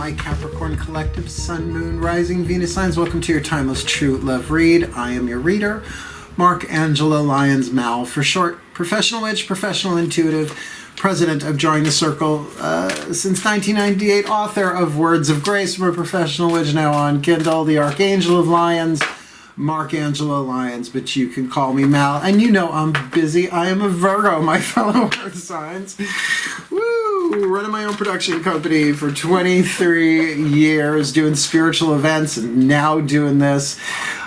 my Capricorn Collective Sun, Moon, Rising, Venus signs. Welcome to your Timeless True Love Read. I am your reader, Mark Angelo Lyons Mal for short. Professional witch, professional intuitive, president of Drawing the Circle since 1998, author of Words of Grace from a Professional Witch, now on Kindle, the Archangel of Lyons, Mark Angelo Lyons, but you can call me Mal. And you know I'm busy. I am a Virgo, my fellow earth signs. Woo! Running my own production company for 23 years, doing spiritual events, and now doing this.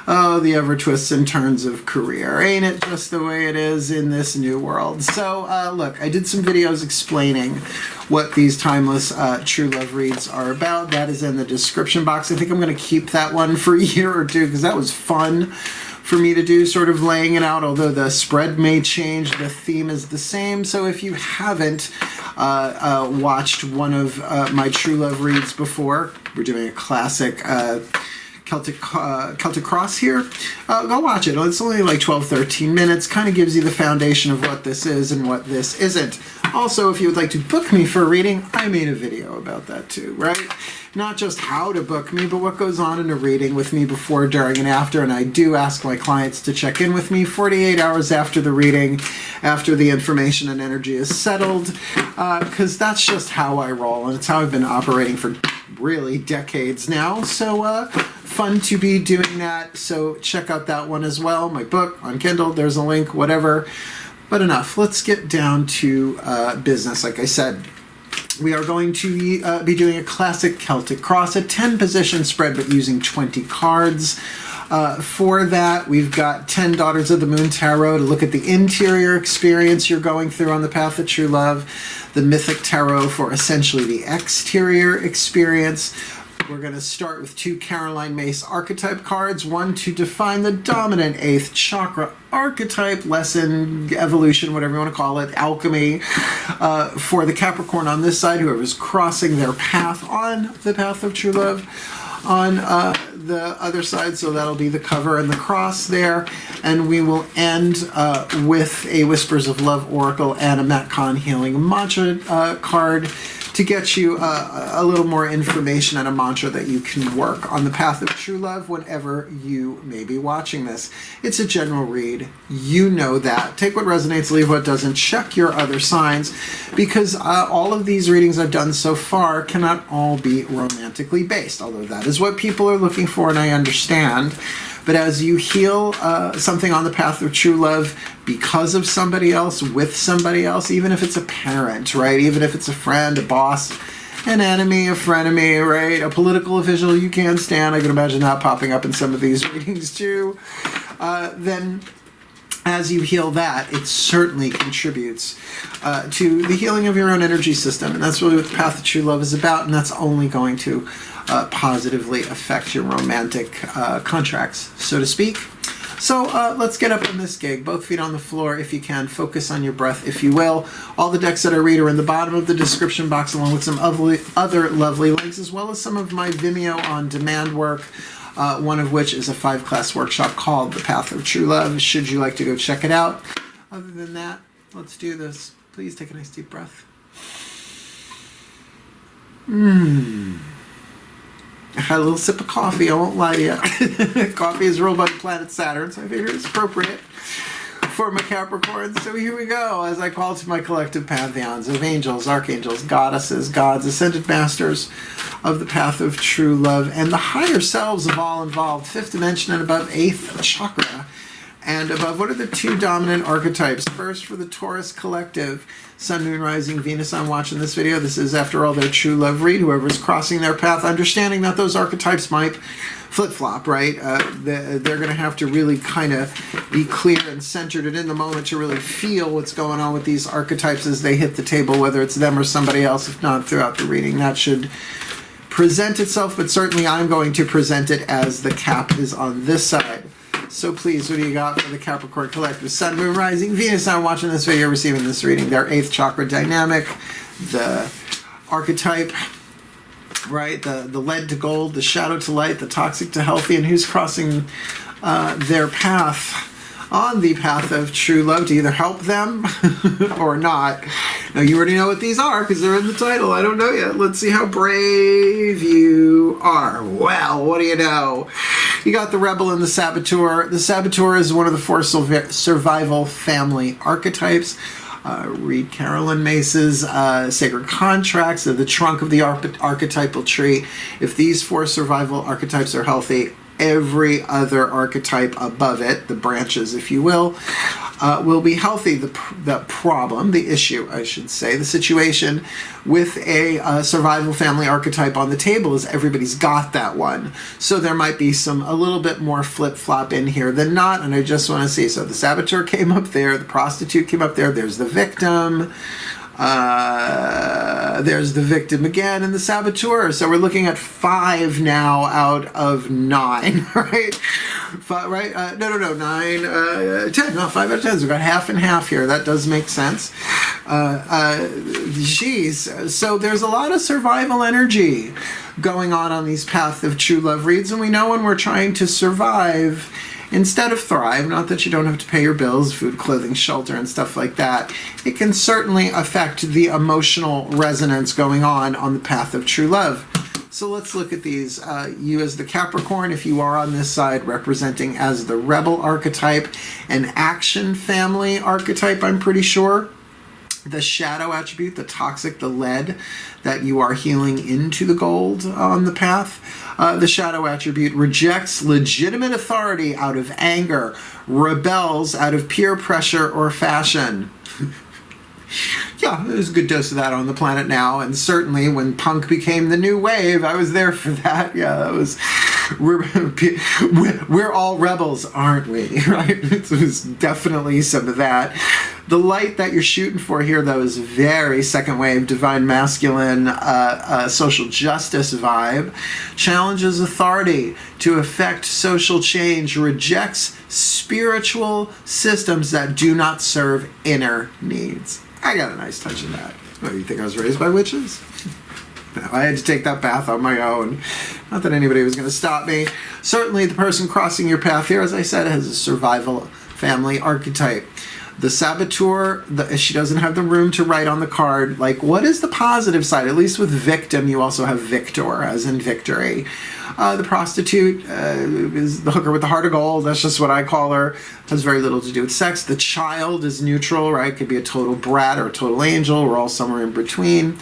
Oh, the ever twists and turns of career. Ain't it just the way it is in this new world? So, look, I did some videos explaining what these timeless true love reads are about. That is in the description box. I think I'm going to keep that one for a year or two because that was fun for me to do, sort of laying it out, although the spread may change, the theme is the same. So if you haven't watched one of my true love reads before, we're doing a classic Celtic Cross here, go watch it. It's only like 12-13 minutes, kind of gives you the foundation of what this is and what this isn't. Also, if you would like to book me for a reading, I made a video about that too, right? Not just how to book me, but what goes on in a reading with me before, during, and after. And I do ask my clients to check in with me 48 hours after the reading, after the information and energy is settled, because that's just how I roll, and it's how I've been operating for really decades now. So fun to be doing that. So check out that one as well. My book on Kindle, there's a link, whatever. But enough. Let's get down to business. Like I said, we are going to be doing a classic Celtic Cross, a 10-position spread, but using 20 cards. For that, we've got 10 Daughters of the Moon Tarot to look at the interior experience you're going through on the path of true love. The Mythic Tarot for essentially the exterior experience. We're going to start with 2 Caroline Myss Archetype cards, one to define the dominant 8th chakra archetype, lesson, evolution, whatever you want to call it, alchemy, for the Capricorn on this side, whoever's crossing their path on the path of true love. On the other side, so that'll be the cover and the cross there, and we will end with a Whispers of Love Oracle and a Matcon Healing Mantra card to get you a little more information and a mantra that you can work on the path of true love whenever you may be watching this. It's a general read. You know that. Take what resonates, leave what doesn't. Check your other signs, because all of these readings I've done so far cannot all be romantically based, although that is what people are looking for, and I understand. But as you heal something on the path of true love because of somebody else, with somebody else, even if it's a parent, right? Even if it's a friend, a boss, an enemy, a frenemy, right? A political official you can't stand. I can imagine that popping up in some of these readings too. Then as you heal that, it certainly contributes to the healing of your own energy system. And that's really what the path of true love is about, and that's only going to positively affect your romantic contracts, so to speak. So let's get up on this gig. Both feet on the floor if you can. Focus on your breath if you will. All the decks that I read are in the bottom of the description box, along with some other lovely links, as well as some of my Vimeo on demand work, one of which is a 5-class workshop called The Path of True Love, should you like to go check it out. Other than that, let's do this. Please take a nice deep breath. I had a little sip of coffee, I won't lie to you. Coffee is ruled by the planet Saturn, so I figured it's appropriate for my Capricorn. So here we go, as I call to my collective pantheons of angels, archangels, goddesses, gods, ascended masters of the path of true love, and the higher selves of all involved, 5th dimension and above, 8th chakra. And above, what are the 2 dominant archetypes? First, for the Taurus collective, Sun, Moon, Rising, Venus. I'm watching this video. This is, after all, their true love read. Whoever's crossing their path, understanding that those archetypes might flip-flop, right? They're going to have to really kind of be clear and centered and in the moment to really feel what's going on with these archetypes as they hit the table, whether it's them or somebody else, if not throughout the reading. That should present itself, but certainly I'm going to present it as the cap is on this side. So please, what do you got for the Capricorn Collective? Sun, Moon, Rising, Venus. I'm watching this video, receiving this reading. Their 8th chakra dynamic, the archetype, right? The lead to gold, the shadow to light, the toxic to healthy, and who's crossing their path on the path of true love to either help them or not. Now, you already know what these are because they're in the title. I don't know yet. Let's see how brave you are. Well, what do you know? You got the Rebel and the Saboteur. The Saboteur is one of the 4 survival family archetypes. Read Carolyn Mace's Sacred Contracts, of the trunk of the archetypal tree. If these 4 survival archetypes are healthy, every other archetype above it, the branches, if you will be healthy. The problem, the issue, I should say, the situation with a survival family archetype on the table is everybody's got that one. So there might be a little bit more flip-flop in here than not, and I just want to see. So the Saboteur came up there, the Prostitute came up there, there's the Victim, there's the Victim again, and the Saboteur. So we're looking at 5 now out of 9, right? 5, right? 9, 10. No, 5 out of 10. So we've got half and half here. That does make sense. Geez. So there's a lot of survival energy going on these Path of True Love reads, and we know when we're trying to survive instead of thrive, not that you don't have to pay your bills, food, clothing, shelter, and stuff like that, it can certainly affect the emotional resonance going on the path of true love. So let's look at these. You as the Capricorn, if you are on this side, representing as the Rebel archetype, an action family archetype, I'm pretty sure. The shadow attribute, the toxic, the lead, that you are healing into the gold on the path. The shadow attribute rejects legitimate authority out of anger, rebels out of peer pressure or fashion. Yeah, there's a good dose of that on the planet now, and certainly when punk became the new wave, I was there for that. Yeah, that was, we're all rebels, aren't we? Right? It was definitely some of that. The light that you're shooting for here, though, is very second wave, divine masculine, social justice vibe. Challenges authority to affect social change, rejects spiritual systems that do not serve inner needs. I got a nice touch of that. What, you think I was raised by witches? No, I had to take that path on my own. Not that anybody was going to stop me. Certainly the person crossing your path here, as I said, has a survival family archetype. The Saboteur, she doesn't have the room to write on the card, like, what is the positive side? At least with Victim, you also have Victor, as in victory. The Prostitute is the hooker with the heart of gold. That's just what I call her. Has very little to do with sex. The Child is neutral, right? Could be a total brat or a total angel. We're all somewhere in between.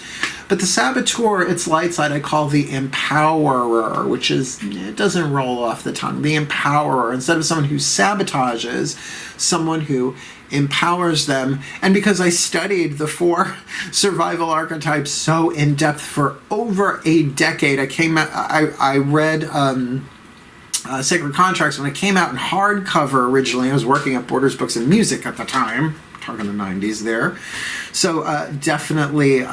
But the Saboteur, its light side, I call the Empowerer, which is, it doesn't roll off the tongue. The Empowerer, instead of someone who sabotages, someone who empowers them. And because I studied the 4 survival archetypes so in depth for over a decade, I read Sacred Contracts when it came out in hardcover originally. I was working at Borders Books and Music at the time, talking the 90s there. So definitely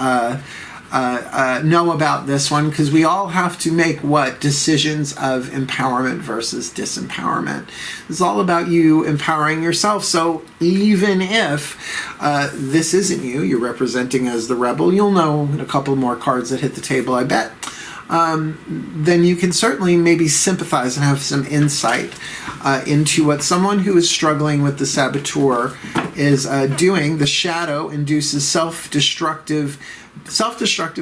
know about this one, because we all have to make decisions of empowerment versus disempowerment. It's all about you empowering yourself. So even if this isn't you, you're representing as the Rebel, you'll know in a couple more cards that hit the table, I bet. Then you can certainly maybe sympathize and have some insight into what someone who is struggling with the Saboteur is doing. The Shadow induces self-destructive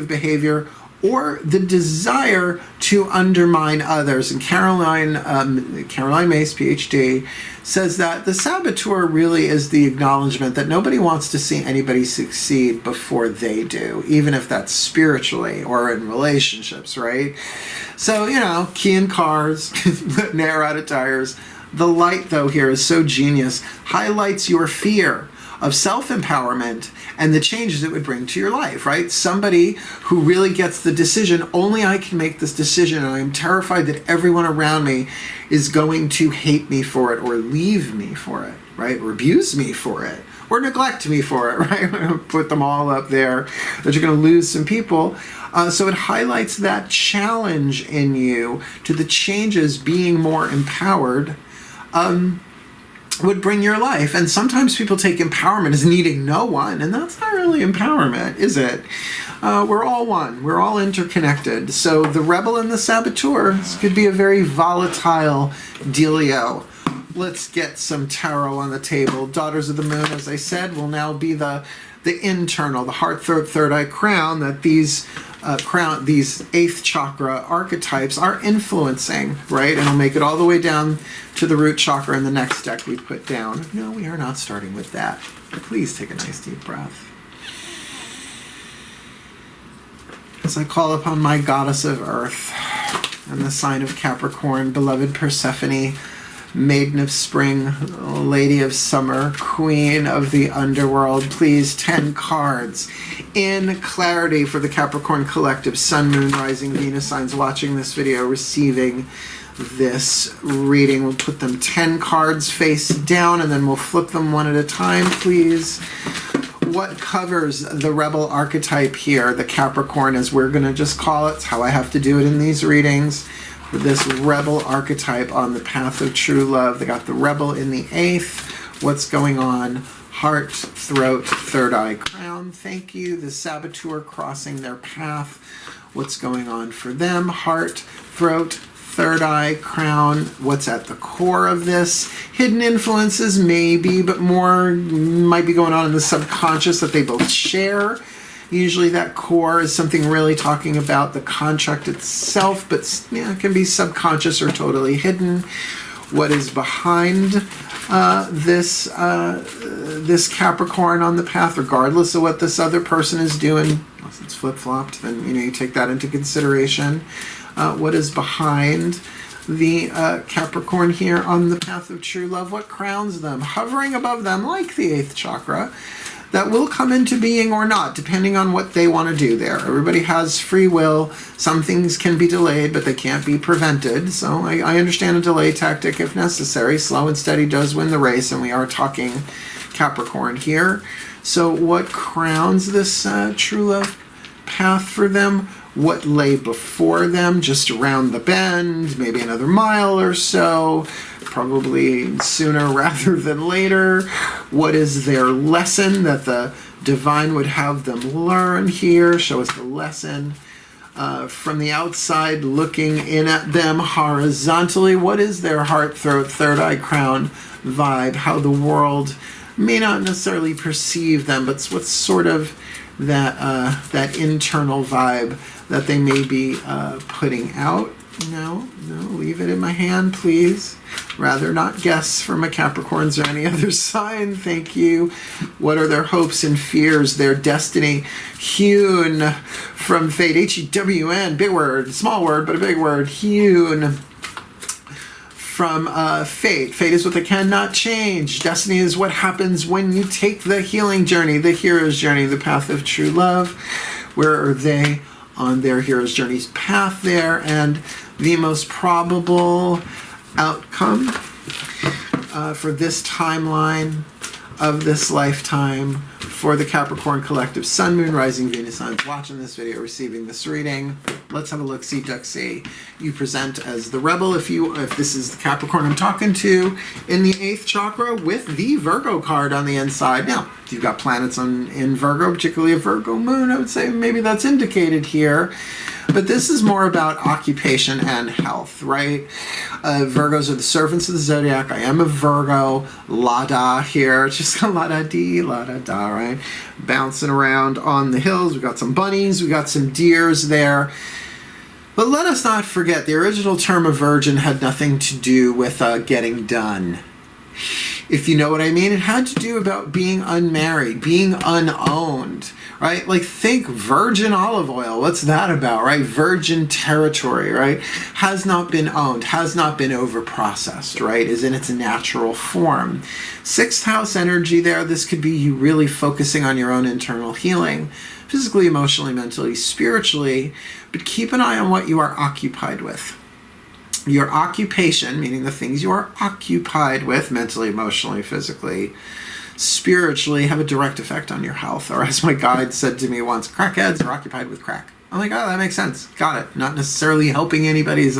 behavior or the desire to undermine others. And Caroline Mace, PhD, says that the Saboteur really is the acknowledgement that nobody wants to see anybody succeed before they do, even if that's spiritually or in relationships, right? So, key in cars, nair out of tires. The light, though, here is so genius, highlights your fear of self-empowerment and the changes it would bring to your life, right? Somebody who really gets the decision, only I can make this decision, and I'm terrified that everyone around me is going to hate me for it or leave me for it, right? Or abuse me for it or neglect me for it, right? Put them all up there, that you're going to lose some people. So it highlights that challenge in you to the changes being more empowered would bring your life. And sometimes people take empowerment as needing no one, and that's not really empowerment, is it? We're all one. We're all interconnected. So the Rebel and the Saboteur, this could be a very volatile dealio. let's get some tarot on the table. Daughters of the Moon, as I said, will now be the internal, the heart, throat, third eye, crown that these these 8th chakra archetypes are influencing, right? And it'll make it all the way down to the root chakra in the next deck we put down. No, we are not starting with that. Please take a nice deep breath. As I call upon my goddess of earth and the sign of Capricorn, beloved Persephone, maiden of spring, lady of summer, queen of the underworld, please 10 cards in clarity for the Capricorn collective, sun, moon, rising, Venus signs watching this video, receiving this reading. We'll put them 10 cards face down and then we'll flip them one at a time, please. What covers the rebel archetype here, the Capricorn, as we're going to just call it, it's how I have to do it in these readings. This rebel archetype on the path of true love. They got the rebel in the 8th. What's going on? Heart, throat, third eye, crown. Thank you. The Saboteur crossing their path. What's going on for them? Heart, throat, third eye, crown. What's at the core of this? Hidden influences, maybe, but more might be going on in the subconscious that they both share. Usually that core is something really talking about the contract itself, but yeah, it can be subconscious or totally hidden. What is behind this Capricorn on the path, regardless of what this other person is doing, unless it's flip-flopped, then you take that into consideration. What is behind the Capricorn here on the path of true love? What crowns them, hovering above them like the 8th chakra, that will come into being or not, depending on what they want to do there. Everybody has free will. Some things can be delayed, but they can't be prevented. So I understand a delay tactic if necessary. Slow and steady does win the race, and we are talking Capricorn here. So what crowns this true love path for them? What lay before them, just around the bend, maybe another mile or so, probably sooner rather than later. What is their lesson that the divine would have them learn here? Show us the lesson. From the outside, looking in at them horizontally, what is their heart, throat, third eye, crown vibe? How the world may not necessarily perceive them, but what's sort of that internal vibe that they may be putting out. No, leave it in my hand, please. Rather not guess from a Capricorns or any other sign. Thank you. What are their hopes and fears, their destiny hewn from fate? H-E-W-N, big word, small word, but a big word. Hewn from fate. Fate is what they cannot change. Destiny is what happens when you take the healing journey, the hero's journey, the path of true love. Where are they on their hero's journey's path there? And the most probable outcome for this timeline of this lifetime for the Capricorn collective, sun, moon, rising, Venus signs watching this video, receiving this reading. Let's have a look, see, duck, see. You present as the rebel if this is the Capricorn I'm talking to, in the 8th chakra with the Virgo card on the inside. Now, if you've got planets in Virgo, particularly a Virgo moon, I would say maybe that's indicated here. But this is more about occupation and health, right? Virgos are the servants of the zodiac. I am a Virgo. La-da here. It's just la-da-dee, la-da-da, right? Bouncing around on the hills. We've got some bunnies. We've got some deers there. But let us not forget, the original term of virgin had nothing to do with getting done. If you know what I mean, it had to do about being unmarried, being unowned, right? Like, think virgin olive oil. What's that about, right? Virgin territory, right? Has not been owned, has not been over-processed, right? Is in its natural form. 6th house energy there. This could be you really focusing on your own internal healing, physically, emotionally, mentally, spiritually, but keep an eye on what you are occupied with. Your occupation, meaning the things you are occupied with, mentally, emotionally, physically, spiritually, have a direct effect on your health. Or as my guide said to me once, crackheads are occupied with crack. I'm like, oh, that makes sense. Got it. Not necessarily helping anybody's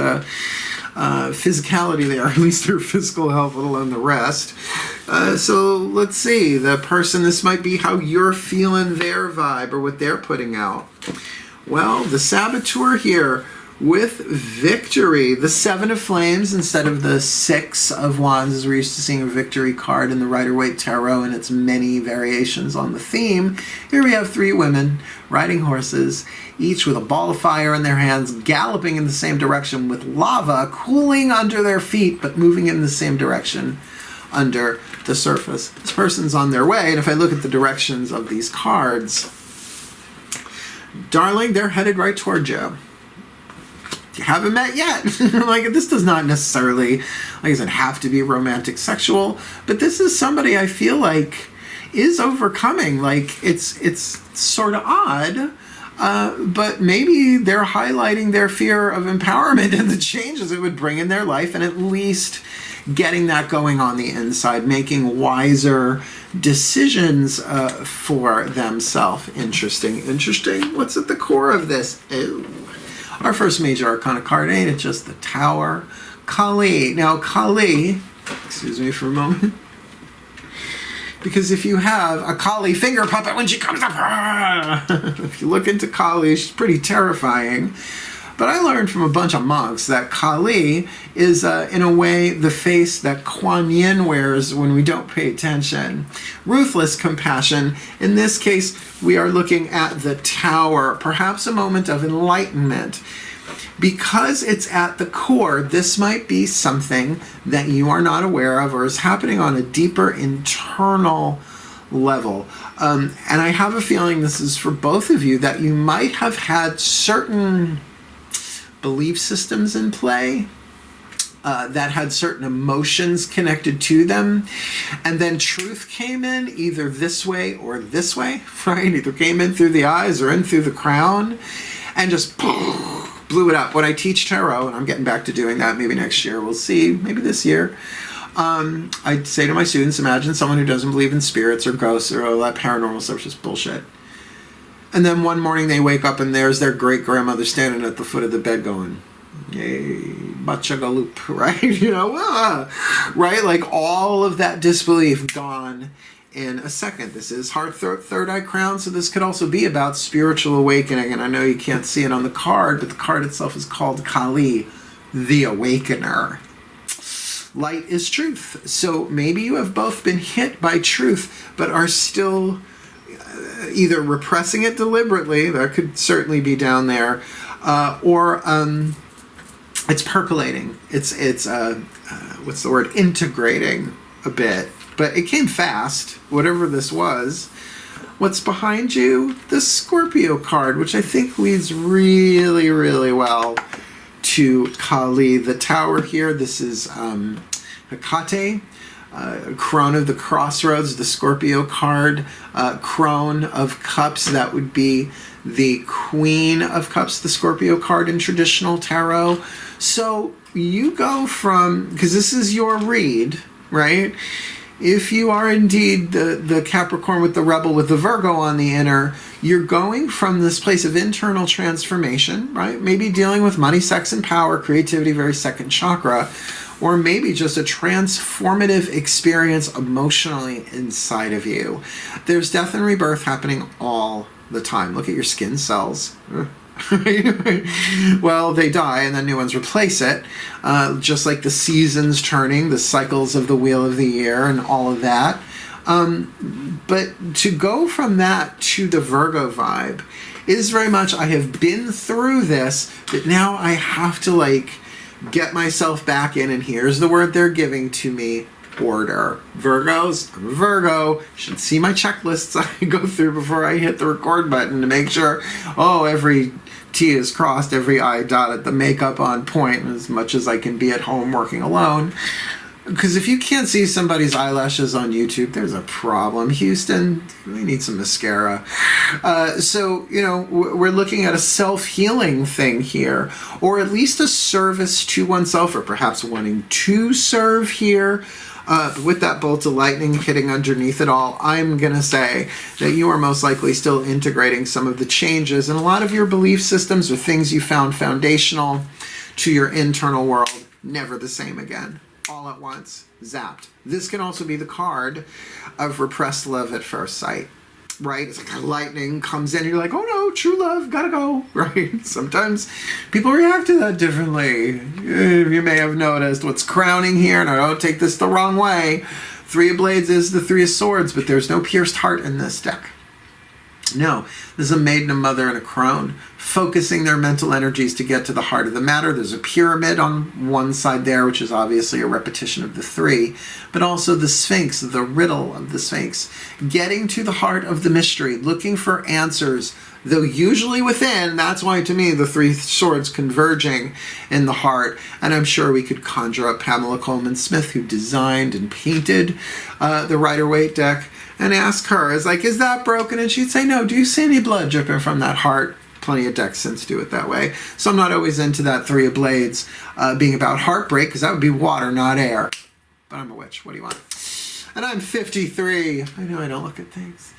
physicality there, at least their physical health, let alone the rest. So let's see. The person, this might be how you're feeling their vibe or what they're putting out. Well, the Saboteur here, with victory. The Seven of Flames instead of the Six of Wands, as we're used to seeing a victory card in the Rider-Waite Tarot and its many variations on the theme. Here we have three women riding horses, each with a ball of fire in their hands, galloping in the same direction with lava cooling under their feet, but moving in the same direction under the surface. This person's on their way, and if I look at the directions of these cards, darling, they're headed right toward you. You haven't met yet. Like, this does not necessarily, like I said, have to be romantic sexual, but this is somebody I feel like is overcoming. Like, it's sort of odd, but maybe they're highlighting their fear of empowerment and the changes it would bring in their life, and at least getting that going on the inside, making wiser decisions for themselves. Interesting. What's at the core of this? Ooh. Our first major arcana card, ain't it just the Tower? Kali. Now, Kali, excuse me for a moment, because if you have a Kali finger puppet when she comes up, if you look into Kali, she's pretty terrifying. But I learned from a bunch of monks that Kali is, in a way, the face that Kuan Yin wears when we don't pay attention. Ruthless compassion. In this case, we are looking at the Tower, perhaps a moment of enlightenment. Because it's at the core, this might be something that you are not aware of or is happening on a deeper internal level. And I have a feeling this is for both of you, that you might have had certain belief systems in play that had certain emotions connected to them, and then truth came in either this way or this way, right? Either came in through the eyes or in through the crown and just blew it up. When I teach tarot, and I'm getting back to doing that maybe next year, we'll see, maybe this year, I'd say to my students, imagine someone who doesn't believe in spirits or ghosts or all that paranormal stuff, just bullshit. And then one morning they wake up and there's their great-grandmother standing at the foot of the bed going, yay, bachagaloop, right? You know, right? Like all of that disbelief gone in a second. This is heart, throat, third eye, crown, so this could also be about spiritual awakening. And I know you can't see it on the card, but the card itself is called Kali, the Awakener. Light is truth. So maybe you have both been hit by truth, but are still either repressing it deliberately, that could certainly be down there, or it's percolating. It's what's the word? Integrating a bit. But it came fast, whatever this was. What's behind you? The Scorpio card, which I think leads really, really well to Kali. The Tower here, this is Hecate. Crone of the Crossroads, the Scorpio card. Crone of Cups, that would be the Queen of Cups, the Scorpio card in traditional tarot. So you go from, because this is your read, right? If you are indeed the Capricorn with the Rebel with the Virgo on the inner, you're going from this place of internal transformation, right? Maybe dealing with money, sex, and power, creativity, very second chakra, or maybe just a transformative experience emotionally inside of you. There's death and rebirth happening all the time. Look at your skin cells. Well, they die and then new ones replace it. Just like the seasons turning, the cycles of the wheel of the year and all of that. But to go from that to the Virgo vibe is very much, I have been through this, but now I have to get myself back in, and here's the word they're giving to me: order. Virgos, I'm a Virgo. You should see my checklists I go through before I hit the record button to make sure, every T is crossed, every I dotted, the makeup on point, as much as I can be at home working alone. Because if you can't see somebody's eyelashes on YouTube, there's a problem. Houston, we need some mascara. So, we're looking at a self-healing thing here, or at least a service to oneself, or perhaps wanting to serve here. With that bolt of lightning hitting underneath it all, I'm going to say that you are most likely still integrating some of the changes, and a lot of your belief systems or things you found foundational to your internal world, never the same again. All at once, zapped. This can also be the card of repressed love at first sight. right? It's like lightning comes in and you're like, oh no, true love, gotta go, right? Sometimes people react to that differently. You may have noticed what's crowning here, and I don't take this the wrong way. Three of Blades is the Three of Swords, but there's no pierced heart in this deck. No, this is a maiden, a mother, and a crone, focusing their mental energies to get to the heart of the matter. There's a pyramid on one side there, which is obviously a repetition of the three, but also the Sphinx, the riddle of the Sphinx, getting to the heart of the mystery, looking for answers, though usually within. That's why, to me, the Three Swords converging in the heart. And I'm sure we could conjure up Pamela Coleman Smith, who designed and painted the Rider-Waite deck, and ask her, is that broken? And she'd say, no. Do you see any blood dripping from that heart? Plenty of decks since do it that way. So I'm not always into that Three of Blades being about heartbreak, because that would be water, not air. But I'm a witch. What do you want? And I'm 53. I know I don't look at things.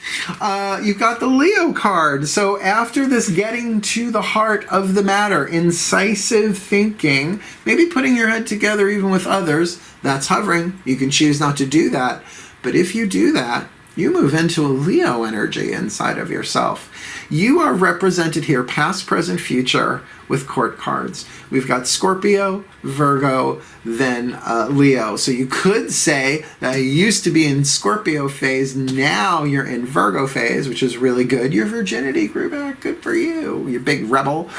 You've got the Leo card. So after this getting to the heart of the matter, incisive thinking, maybe putting your head together even with others, that's hovering. You can choose not to do that. But if you do that, you move into a Leo energy inside of yourself. You are represented here, past, present, future, with court cards. We've got Scorpio, Virgo, then Leo. So you could say that you used to be in Scorpio phase, now you're in Virgo phase, which is really good. Your virginity grew back, good for you, you big rebel.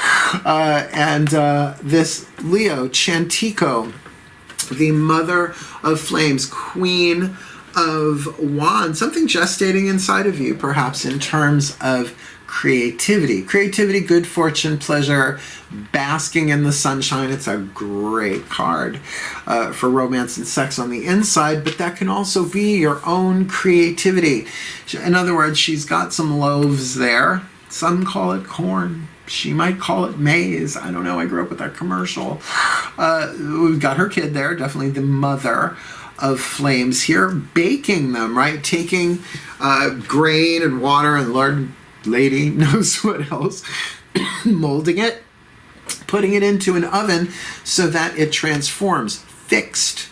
This Leo, Chantico, the mother of flames, queen of wands, something gestating inside of you, perhaps in terms of creativity. Creativity, good fortune, pleasure, basking in the sunshine. It's a great card for romance and sex on the inside, but that can also be your own creativity. In other words, she's got some loaves there. Some call it corn. She might call it maize. I don't know. I grew up with that commercial. We've got her kid there, definitely the mother of flames here, baking them, right? Taking grain and water and Lord Lady knows what else, molding it, putting it into an oven so that it transforms. Fixed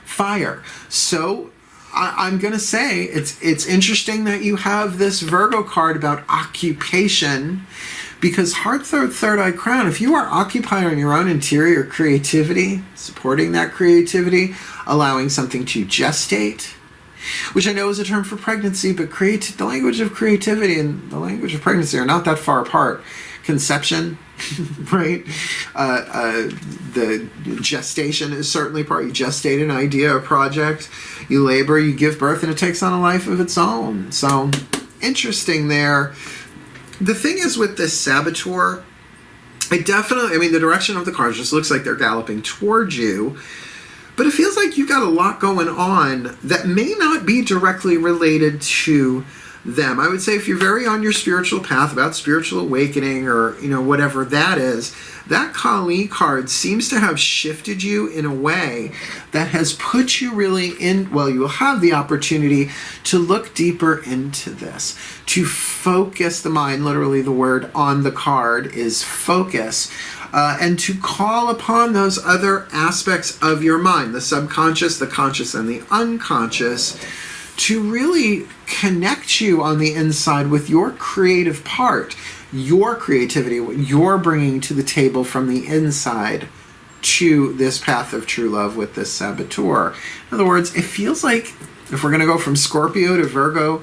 fire. So I'm going to say it's interesting that you have this Virgo card about occupation, because heart, third eye, crown, if you are occupied on your own interior creativity, supporting that creativity, allowing something to gestate, which I know is a term for pregnancy, but the language of creativity and the language of pregnancy are not that far apart. Conception, right? The gestation is certainly part. You gestate an idea, a project, you labor, you give birth, and it takes on a life of its own. So, interesting there. The thing is with this Saboteur, the direction of the cards just looks like they're galloping towards you, but it feels like you've got a lot going on that may not be directly related to them. I would say if you're very on your spiritual path, about spiritual awakening or, whatever that is, that Kali card seems to have shifted you in a way that has put you really in, you will have the opportunity to look deeper into this, to focus the mind, literally the word on the card is focus, and to call upon those other aspects of your mind, the subconscious, the conscious, and the unconscious, to really connect you on the inside with your creative part, your creativity, what you're bringing to the table from the inside to this path of true love with this Saboteur. In other words, it feels like if we're going to go from Scorpio to Virgo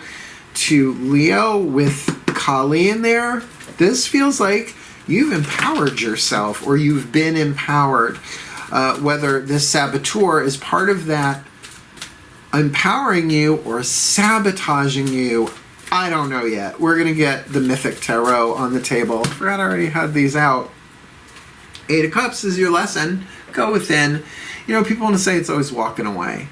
to Leo with Kali in there, this feels like you've empowered yourself or you've been empowered. Whether this Saboteur is part of that empowering you or sabotaging you, I don't know yet. We're going to get the Mythic Tarot on the table. I forgot I already had these out. Eight of Cups is your lesson. Go within. People want to say it's always walking away.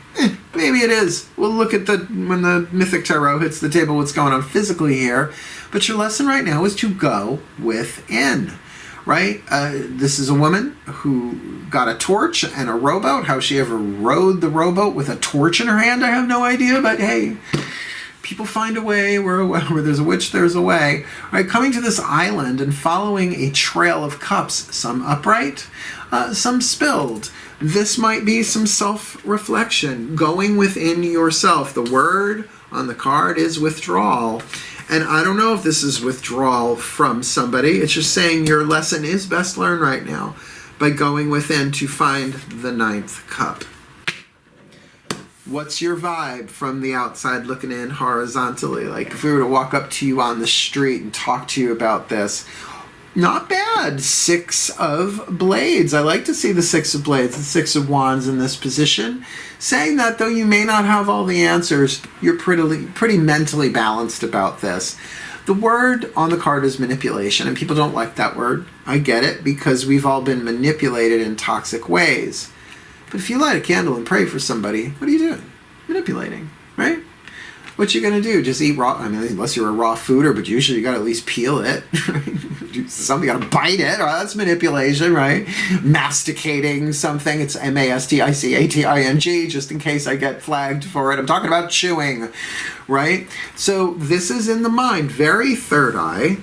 Maybe it is. We'll look at when the Mythic Tarot hits the table, what's going on physically here. But your lesson right now is to go within, right? This is a woman who got a torch and a rowboat. How she ever rowed the rowboat with a torch in her hand, I have no idea. But hey, people find a way. Where there's a witch, there's a way. Right? Coming to this island and following a trail of cups, some upright, some spilled. This might be some self-reflection, going within yourself. The word on the card is withdrawal. And I don't know if this is withdrawal from somebody. It's just saying your lesson is best learned right now by going within to find the 9th cup. What's your vibe from the outside looking in horizontally? Like if we were to walk up to you on the street and talk to you about this, not bad. 6 of Blades. I like to see the 6 of Blades, the 6 of Wands in this position. Saying that though you may not have all the answers, you're pretty mentally balanced about this. The word on the card is manipulation, and people don't like that word. I get it, because we've all been manipulated in toxic ways. But if you light a candle and pray for somebody, what are you doing? Manipulating, right? What you gonna do? Just eat raw? I mean, unless you're a raw fooder, but usually you gotta at least peel it. Something, you gotta bite it. Right? That's manipulation, right? Masticating something. It's masticating, just in case I get flagged for it. I'm talking about chewing, right? So this is in the mind, very third eye.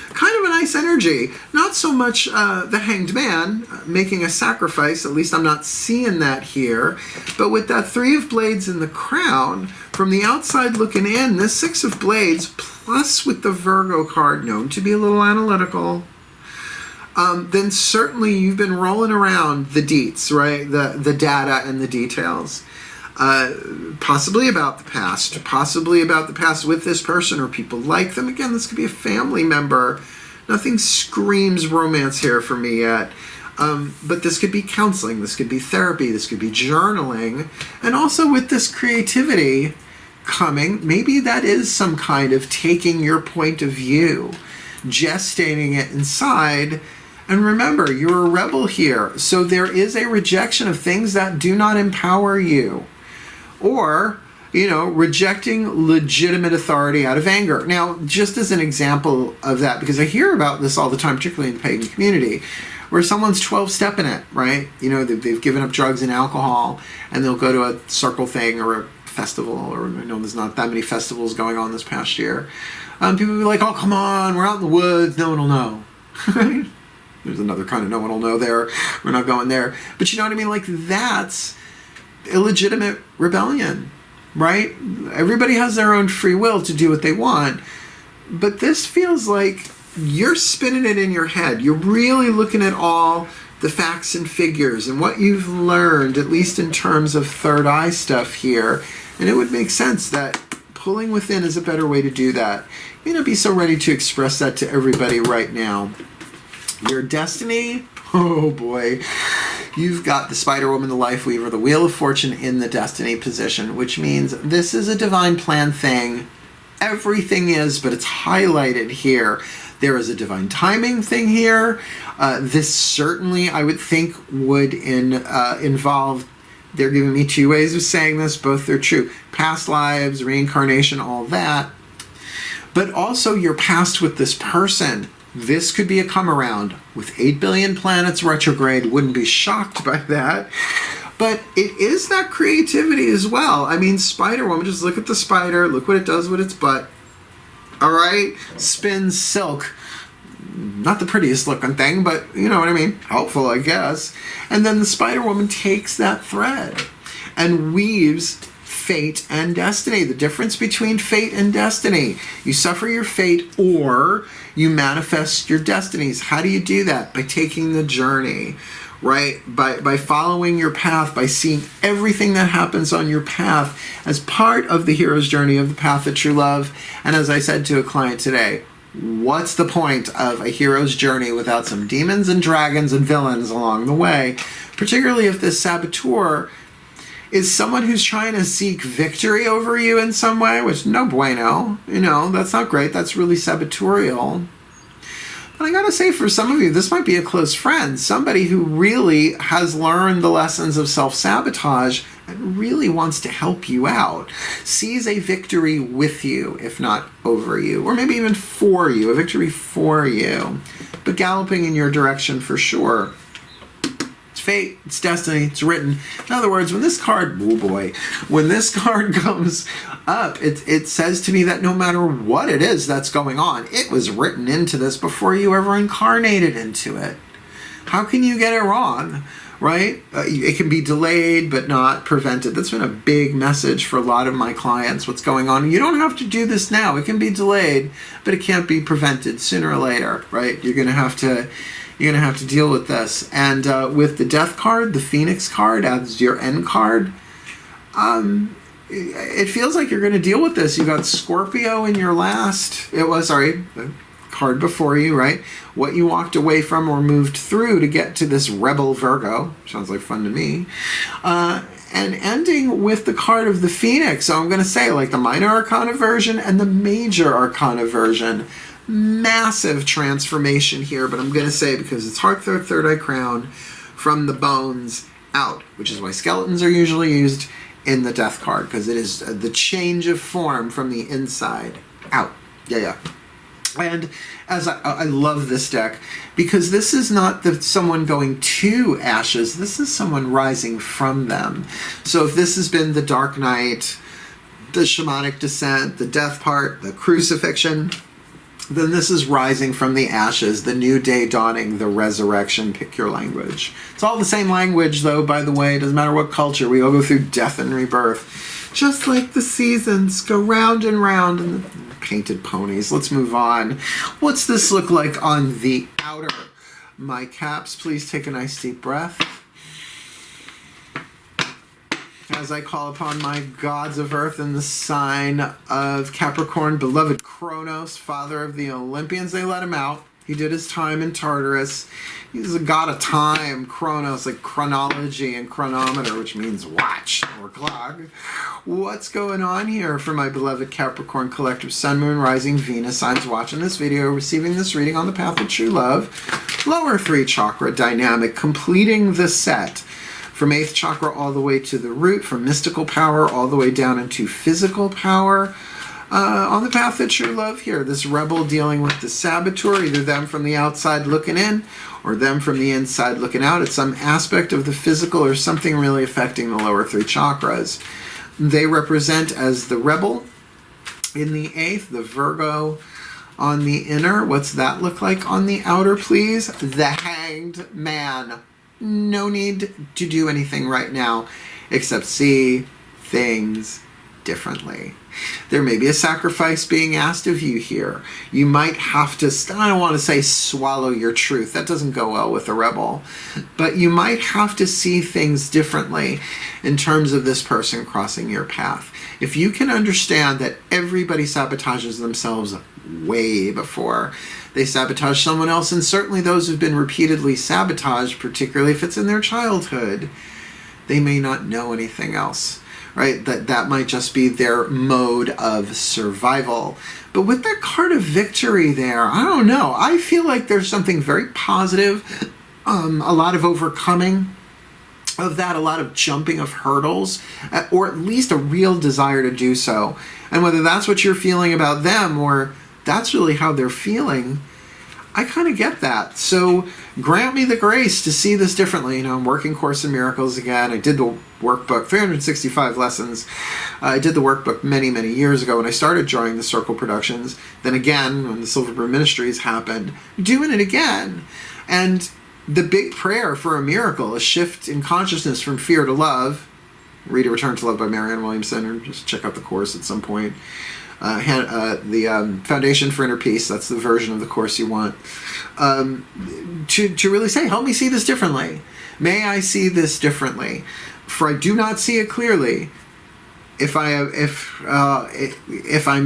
Kind of a nice energy. Not so much the Hanged Man making a sacrifice, at least I'm not seeing that here. But with that 3 of Blades in the crown, from the outside looking in, this 6 of Blades, plus with the Virgo card, known to be a little analytical, then certainly you've been rolling around the deets, right? The data and the details. Possibly about the past with this person or people like them. Again, this could be a family member. Nothing screams romance here for me yet. But this could be counseling, this could be therapy, this could be journaling. And also with this creativity coming, maybe that is some kind of taking your point of view, gestating it inside. And remember, you're a rebel here. So there is a rejection of things that do not empower you. Or, you know, rejecting legitimate authority out of anger. Now, just as an example of that, because I hear about this all the time, particularly in the pagan community, where someone's 12-stepping it, right? You know, they've given up drugs and alcohol, and they'll go to a circle thing or a festival, or I know there's not that many festivals going on this past year. People will be like, oh, come on, we're out in the woods, no one will know. There's another kind of no one will know there. We're not going there. But you know what I mean? Like, that's illegitimate rebellion, right? Everybody has their own free will to do what they want, but this feels like you're spinning it in your head. You're really looking at all the facts and figures and what you've learned, at least in terms of third eye stuff here, and it would make sense that pulling within is a better way to do that. You may not be so ready to express that to everybody right now. Your destiny, oh boy. You've got the Spider Woman, the Life Weaver, the Wheel of Fortune in the Destiny position, which means this is a divine plan thing. Everything is, but it's highlighted here. There is a divine timing thing here. This certainly, I would think, would involve, they're giving me 2 ways of saying this, both are true. Past lives, reincarnation, all that. But also your past with this person. This could be a come around. With 8 billion planets retrograde, wouldn't be shocked by that. But it is that creativity as well. I mean, Spider Woman, just look at the spider, look what it does with its butt. All right? Spins silk. Not the prettiest looking thing, but you know what I mean? Helpful, I guess. And then the Spider Woman takes that thread and weaves fate and destiny. The difference between fate and destiny. You suffer your fate or you manifest your destinies. How do you do that? By taking the journey, right? By following your path, by seeing everything that happens on your path as part of the hero's journey of the path that you love. And as I said to a client today, what's the point of a hero's journey without some demons and dragons and villains along the way? Particularly if this saboteur is someone who's trying to seek victory over you in some way, which no bueno, you know, that's not great. That's really sabotorial. But I gotta say, for some of you, this might be a close friend, somebody who really has learned the lessons of self-sabotage and really wants to help you out, sees a victory with you, if not over you, or maybe even for you, a victory for you, but galloping in your direction for sure. Fate, it's destiny, it's written. In other words, when this card, oh boy, when this card comes up, it says to me that no matter what it is that's going on, it was written into this before you ever incarnated into it. How can you get it wrong, right? It can be delayed but not prevented. That's been a big message for a lot of my clients. What's going on? You don't have to do this now. It can be delayed, but it can't be prevented sooner or later, right? You're gonna have to deal with this. And with the Death card, the Phoenix card as your end card, it feels like you're going to deal with this. You got Scorpio in your the card before you, right? What you walked away from or moved through to get to this rebel Virgo. Sounds like fun to me. And ending with the card of the Phoenix. So I'm going to say like the minor arcana version and the major arcana version. Massive transformation here, but I'm going to say because it's heart, third eye crown, from the bones out, which is why skeletons are usually used in the Death card, because it is the change of form from the inside out. Yeah. And as I love this deck, because this is not someone going to ashes, this is someone rising from them. So if this has been the Dark Knight, the Shamanic Descent, the Death part, the Crucifixion, then this is rising from the ashes, the new day dawning, the resurrection. Pick your language. It's all the same language, though, by the way. It doesn't matter what culture. We all go through death and rebirth. Just like the seasons go round and round in the painted ponies. Let's move on. What's this look like on the outer? My caps, please take a nice deep breath. As I call upon my gods of earth in the sign of Capricorn, beloved Kronos, father of the Olympians, they let him out. He did his time in Tartarus. He's a god of time, Kronos, like chronology and chronometer, which means watch or clock. What's going on here for my beloved Capricorn collective Sun, Moon, Rising, Venus signs watching this video, receiving this reading on the path of true love? Lower 3 chakra dynamic, completing the set. From 8th chakra all the way to the root, from mystical power all the way down into physical power. On the path of true love here, this rebel dealing with the Saboteur, either them from the outside looking in or them from the inside looking out at some aspect of the physical or something really affecting the lower 3 chakras. They represent as the rebel in the 8th, the Virgo on the inner. What's that look like on the outer, please? The Hanged Man. No need to do anything right now except see things differently. There may be a sacrifice being asked of you here. You might have to, I don't want to say swallow your truth. That doesn't go well with a rebel. But you might have to see things differently in terms of this person crossing your path. If you can understand that everybody sabotages themselves way before they sabotage someone else, and certainly those who've been repeatedly sabotaged, particularly if it's in their childhood, they may not know anything else, right? That might just be their mode of survival. But with that card of victory there, I don't know. I feel like there's something very positive, a lot of overcoming of that, a lot of jumping of hurdles, or at least a real desire to do so. And whether that's what you're feeling about them or that's really how they're feeling, I kind of get that. So grant me the grace to see this differently. You know, I'm working Course in Miracles again. I did the workbook, 365 lessons. I did the workbook many, many years ago when I started drawing the Circle Productions. Then again, when the Silver Bird Ministries happened, doing it again. And the big prayer for a miracle, a shift in consciousness from fear to love. Read A Return to Love by Marianne Williamson, or just check out the course at some point. The Foundation for Inner Peace, that's the version of the course you want, to really say, help me see this differently. May I see this differently? For I do not see it clearly. If I'm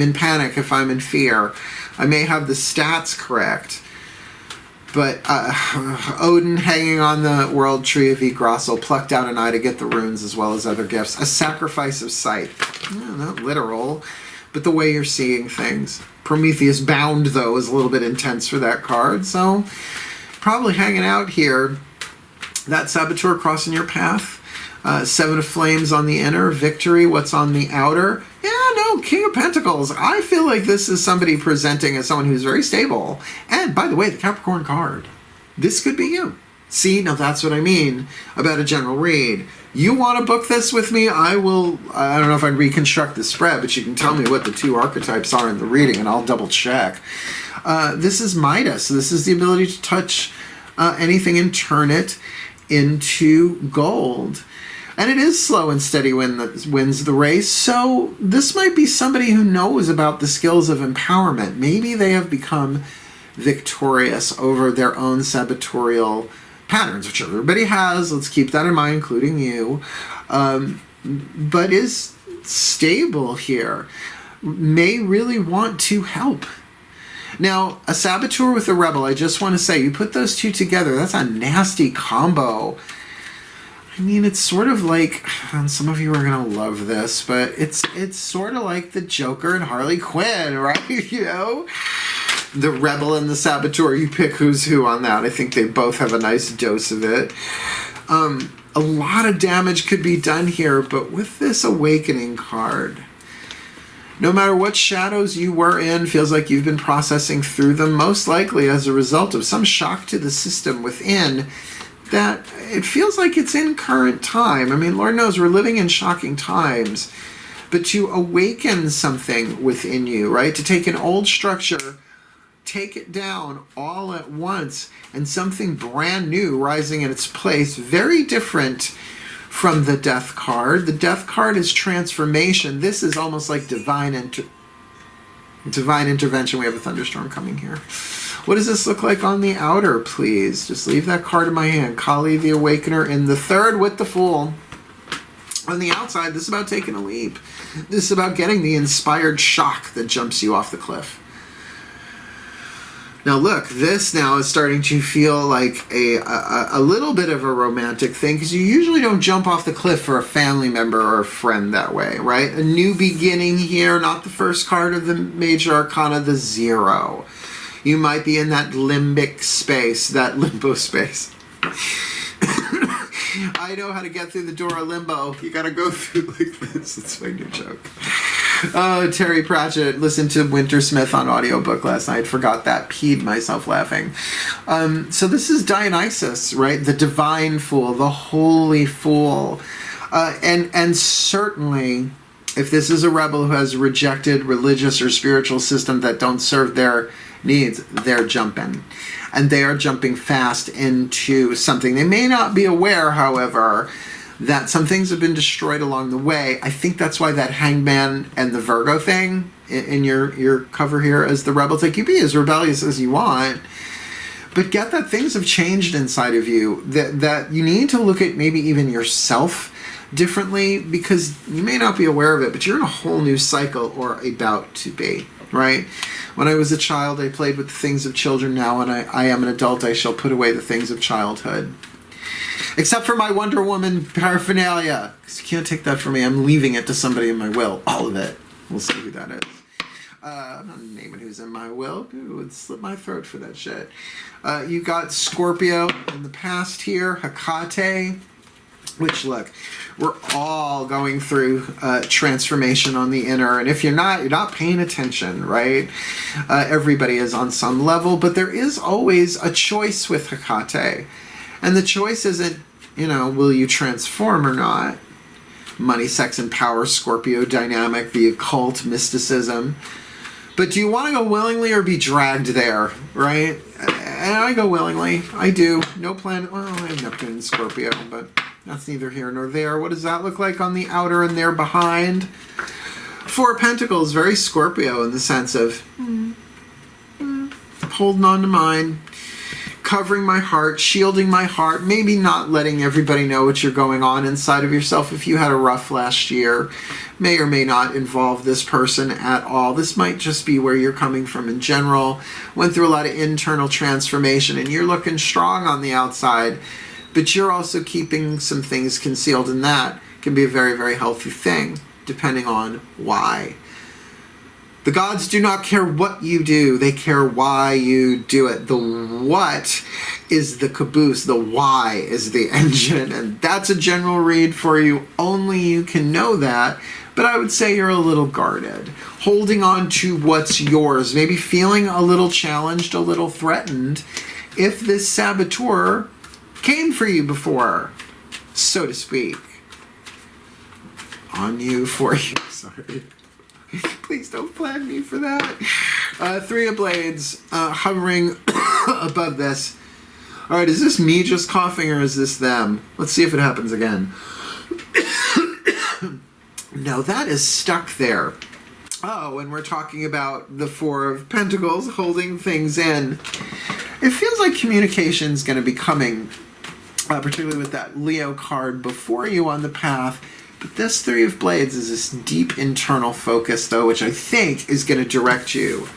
in panic, if I'm in fear, I may have the stats correct, but Odin hanging on the world tree of Yggdrasil plucked out an eye to get the runes as well as other gifts. A sacrifice of sight. Not literal, but the way you're seeing things. Prometheus bound, though, is a little bit intense for that card. So probably hanging out here. That Saboteur crossing your path. 7 of Flames on the inner. Victory, what's on the outer? Yeah, no, King of Pentacles. I feel like this is somebody presenting as someone who's very stable. And, by the way, the Capricorn card. This could be you. See, now that's what I mean about a general read. You want to book this with me? I will, I don't know if I'd reconstruct the spread, but you can tell me what the 2 archetypes are in the reading, and I'll double check. This is Midas. This is the ability to touch anything and turn it into gold. And it is slow and steady win that wins the race. So this might be somebody who knows about the skills of empowerment. Maybe they have become victorious over their own sabotorial patterns, which everybody has. Let's keep that in mind, including you. But is stable here. May really want to help. Now, a saboteur with a rebel, I just want to say, you put those two together, that's a nasty combo. I mean, it's sort of like, and some of you are going to love this, but it's sort of like the Joker and Harley Quinn, right? You know? The rebel and the saboteur, you pick who's who on that. I think they both have a nice dose of it. A lot of damage could be done here, but with this awakening card, no matter what shadows you were in, feels like you've been processing through them, most likely as a result of some shock to the system within, that it feels like it's in current time. I mean, Lord knows we're living in shocking times, but to awaken something within you, right? To take an old structure, take it down all at once, and something brand new rising in its place, very different from the Death card. The Death card is transformation. This is almost like divine intervention. We have a thunderstorm coming here. What does this look like on the outer, please? Just leave that card in my hand. Kali the Awakener in the third with the Fool. On the outside, this is about taking a leap. This is about getting the inspired shock that jumps you off the cliff. Now look, this now is starting to feel like a little bit of a romantic thing, because you usually don't jump off the cliff for a family member or a friend that way, right? A new beginning here, not the first card of the major arcana, the 0. You might be in that limbic space, that limbo space. I know how to get through the door of limbo. You gotta go through like this. It's my new joke. Oh, Terry Pratchett. Listened to Wintersmith on audiobook last night. Forgot that. Peed myself laughing. So this is Dionysus, right? The divine fool, the holy fool. And certainly, if this is a rebel who has rejected religious or spiritual system that don't serve their needs, they're jumping. And they are jumping fast into something. They may not be aware, however, that some things have been destroyed along the way. I think that's why that Hangman and the Virgo thing in your cover here as the rebel. It's like, you be as rebellious as you want, but get that things have changed inside of you, that you need to look at maybe even yourself differently, because you may not be aware of it, but you're in a whole new cycle, or about to be, right? When I was a child, I played with the things of children. Now when I am an adult, I shall put away the things of childhood. Except for my Wonder Woman paraphernalia, because you can't take that from me. I'm leaving it to somebody in my will. All of it. We'll see who that is. I'm not naming who's in my will. It would slit my throat for that shit. You got Scorpio in the past here. Hecate. Which, look, we're all going through transformation on the inner. And if you're not paying attention, right? Everybody is on some level. But there is always a choice with Hecate. And the choice isn't, will you transform or not? Money, sex, and power, Scorpio dynamic, the occult, mysticism. But do you want to go willingly or be dragged there, right? And I go willingly. I do. No planet. Well, I have Neptune and Scorpio, but that's neither here nor there. What does that look like on the outer and there behind? Four of Pentacles, very Scorpio in the sense of holding on to mine. Covering my heart, shielding my heart, maybe not letting everybody know what you're going on inside of yourself. If you had a rough last year, may or may not involve this person at all. This might just be where you're coming from in general. Went through a lot of internal transformation and you're looking strong on the outside, but you're also keeping some things concealed, and that can be a very, very healthy thing, depending on why. The gods do not care what you do. They care why you do it. The what is the caboose. The why is the engine. And that's a general read for you. Only you can know that. But I would say you're a little guarded. Holding on to what's yours. Maybe feeling a little challenged, a little threatened. If this saboteur came for you before, so to speak. On you, for you. Sorry. Please don't flag me for that. Three of Blades hovering above this. All right, is this me just coughing or is this them? Let's see if it happens again. No, that is stuck there. Oh, and we're talking about the Four of Pentacles holding things in. It feels like communication is going to be coming, particularly with that Leo card before you on the path. But this Three of Blades is this deep internal focus, though, which I think is going to direct you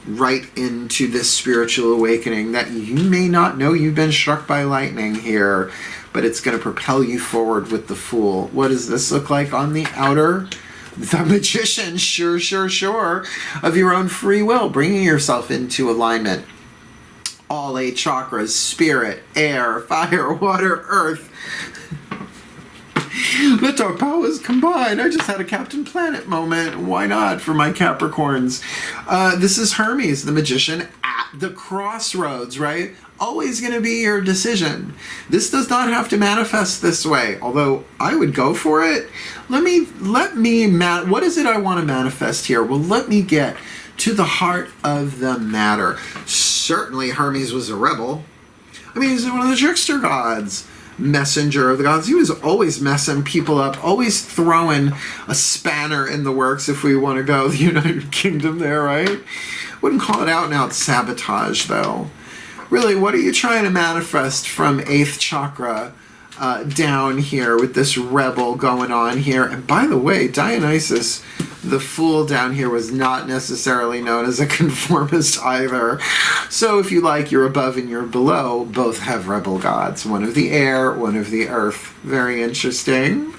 right into this spiritual awakening that you may not know you've been struck by lightning here, but it's going to propel you forward with the Fool. What does this look like on the outer? The Magician, sure, of your own free will, bringing yourself into alignment. All 8 chakras, spirit, air, fire, water, earth. Let our powers combine. I just had a Captain Planet moment. Why not for my Capricorns? This is Hermes, the Magician, at the crossroads, right? Always going to be your decision. This does not have to manifest this way, although I would go for it. What is it I want to manifest here? Well, let me get to the heart of the matter. Certainly Hermes was a rebel. I mean, he's one of the trickster gods. Messenger of the gods. He was always messing people up, always throwing a spanner in the works, if we want to go the United Kingdom there, right? Wouldn't call it out and out sabotage, though. Really, what are you trying to manifest from 8th chakra down here with this rebel going on here? And by the way, Dionysus, the Fool down here, was not necessarily known as a conformist either. So if you like, you're above and you're below both have rebel gods. One of the air, one of the earth. Very interesting.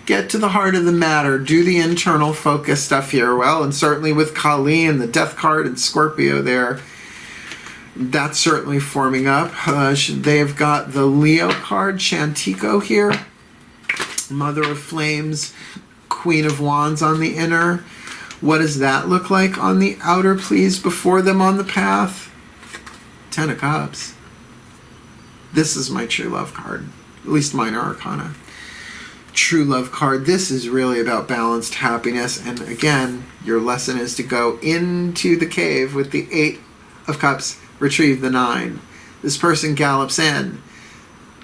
Get to the heart of the matter. Do the internal focus stuff here. Well, and certainly with Kali and the Death card and Scorpio there, that's certainly forming up. They've got the Leo card, Chantico here. Mother of Flames, Queen of Wands on the inner. What does that look like on the outer, please, before them on the path? 10 of Cups. This is my true love card. At least minor arcana. True love card. This is really about balanced happiness. And again, your lesson is to go into the cave with the 8 of Cups. Retrieve the 9. This person gallops in.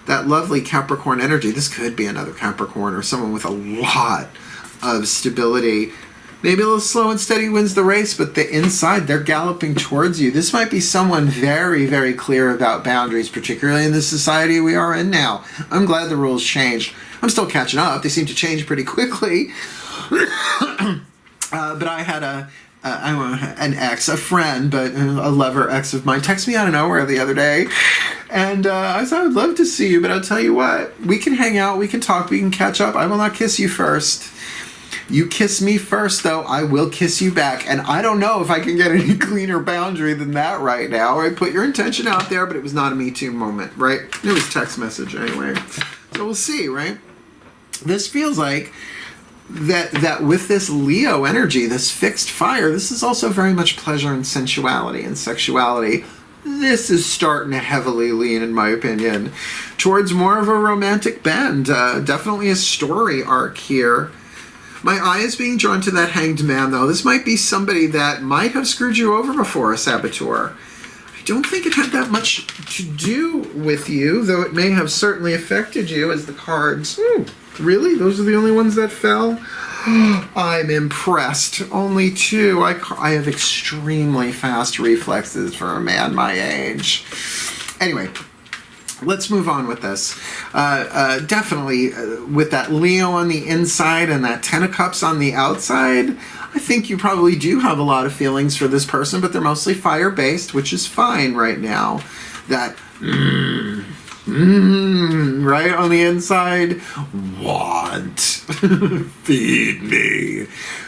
That lovely Capricorn energy. This could be another Capricorn or someone with a lot of stability. Maybe a little slow and steady wins the race, but the inside, they're galloping towards you. This might be someone very, very clear about boundaries, particularly in the society we are in now. I'm glad the rules changed. I'm still catching up. They seem to change pretty quickly. But I had an ex, a friend, but a lover ex of mine, text me out of nowhere the other day. And I said, I would love to see you, but I'll tell you what, we can hang out, we can talk, we can catch up. I will not kiss you first. You kiss me first, though, I will kiss you back. And I don't know if I can get any cleaner boundary than that right now. I put your intention out there, but it was not a Me Too moment, right? It was text message anyway. So we'll see, right? This feels like that with this Leo energy, this fixed fire, this is also very much pleasure and sensuality and sexuality. This is starting to heavily lean, in my opinion, towards more of a romantic bend. Definitely a story arc here. My eye is being drawn to that Hanged Man, though. This might be somebody that might have screwed you over before, a Saboteur. I don't think it had that much to do with you, though it may have certainly affected you as the cards. Really? Those are the only ones that fell? I'm impressed. Only 2. I have extremely fast reflexes for a man my age. Anyway, let's move on with this. Definitely with that Leo on the inside and that 10 of Cups on the outside, I think you probably do have a lot of feelings for this person, but they're mostly fire-based, which is fine right now. That right on the inside, want, feed me.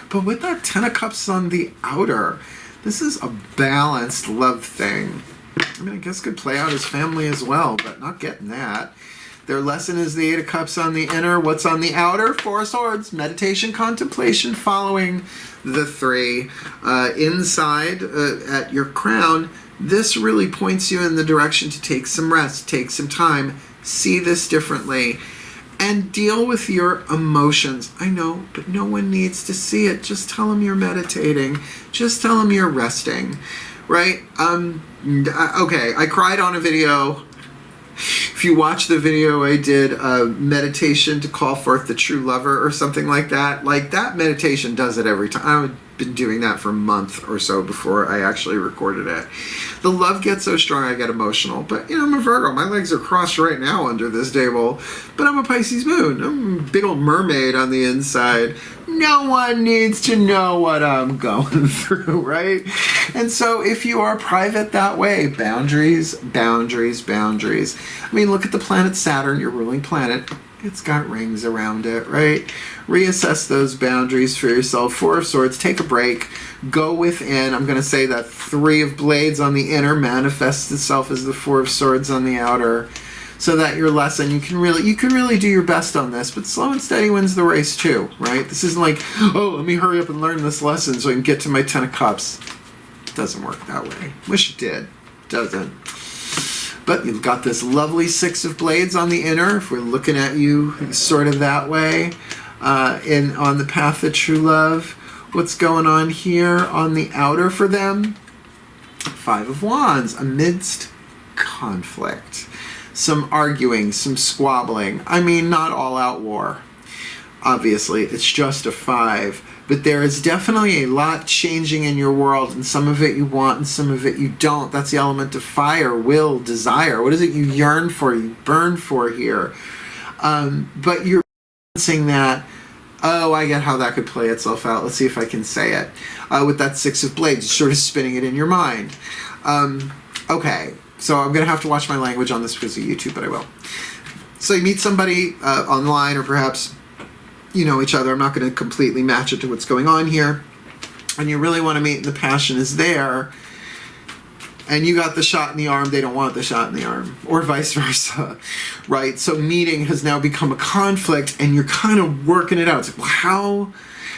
But with that 10 of Cups on the outer, this is a balanced love thing. I mean, I guess could play out as family as well, but not getting that. Their lesson is the 8 of Cups on the inner. What's on the outer? 4 of Swords. Meditation, contemplation, following the 3. Inside, at your crown, this really points you in the direction to take some rest, take some time, see this differently, and deal with your emotions. I know, but no one needs to see it. Just tell them you're meditating. Just tell them you're resting, right? Okay, I cried on a video If you watch the video I did, meditation to call forth the true lover or something like that meditation does it every time. I've been doing that for a month or so before I actually recorded it. The love gets so strong I get emotional. But, I'm a Virgo. My legs are crossed right now under this table. But I'm a Pisces moon. I'm a big old mermaid on the inside. No one needs to know what I'm going through, right? And so if you are private that way, boundaries, boundaries, boundaries. I mean, look at the planet Saturn, your ruling planet. It's got rings around it, right? Reassess those boundaries for yourself. Four of Swords, take a break. Go within. I'm going to say that Three of Blades on the inner manifests itself as the Four of Swords on the outer. So that your lesson, you can really do your best on this, but slow and steady wins the race too, right? This isn't like, oh, let me hurry up and learn this lesson so I can get to my 10 of Cups. It doesn't work that way. Wish it did. Doesn't. But you've got this lovely Six of Blades on the inner, if we're looking at you sort of that way, on the path of true love. What's going on here on the outer for them? Five of Wands, amidst conflict. Some arguing, some squabbling. I mean, not all-out war. Obviously, it's just a 5. But there is definitely a lot changing in your world, and some of it you want and some of it you don't. That's the element of fire, will, desire. What is it you yearn for, you burn for here? But you're saying that, oh, I get how that could play itself out. Let's see if I can say it. With that Six of Blades, you're sort of spinning it in your mind. Okay, so I'm going to have to watch my language on this because of YouTube, but I will. So you meet somebody online, or perhaps you know each other. I'm not going to completely match it to what's going on here. And you really want to meet, and the passion is there. And you got the shot in the arm, they don't want the shot in the arm. Or vice versa, right? So meeting has now become a conflict, and you're kind of working it out. It's like, well,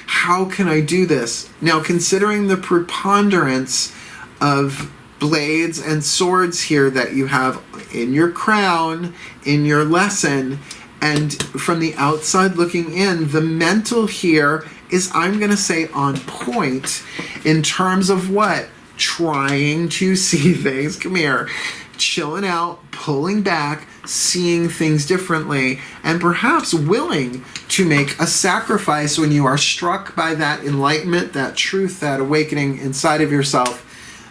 how can I do this? Now, considering the preponderance of blades and swords here that you have in your crown, in your lesson, and from the outside looking in, the mental here is, I'm going to say, on point in terms of what? Trying to see things, come here, chilling out, pulling back, seeing things differently, and perhaps willing to make a sacrifice when you are struck by that enlightenment, that truth, that awakening inside of yourself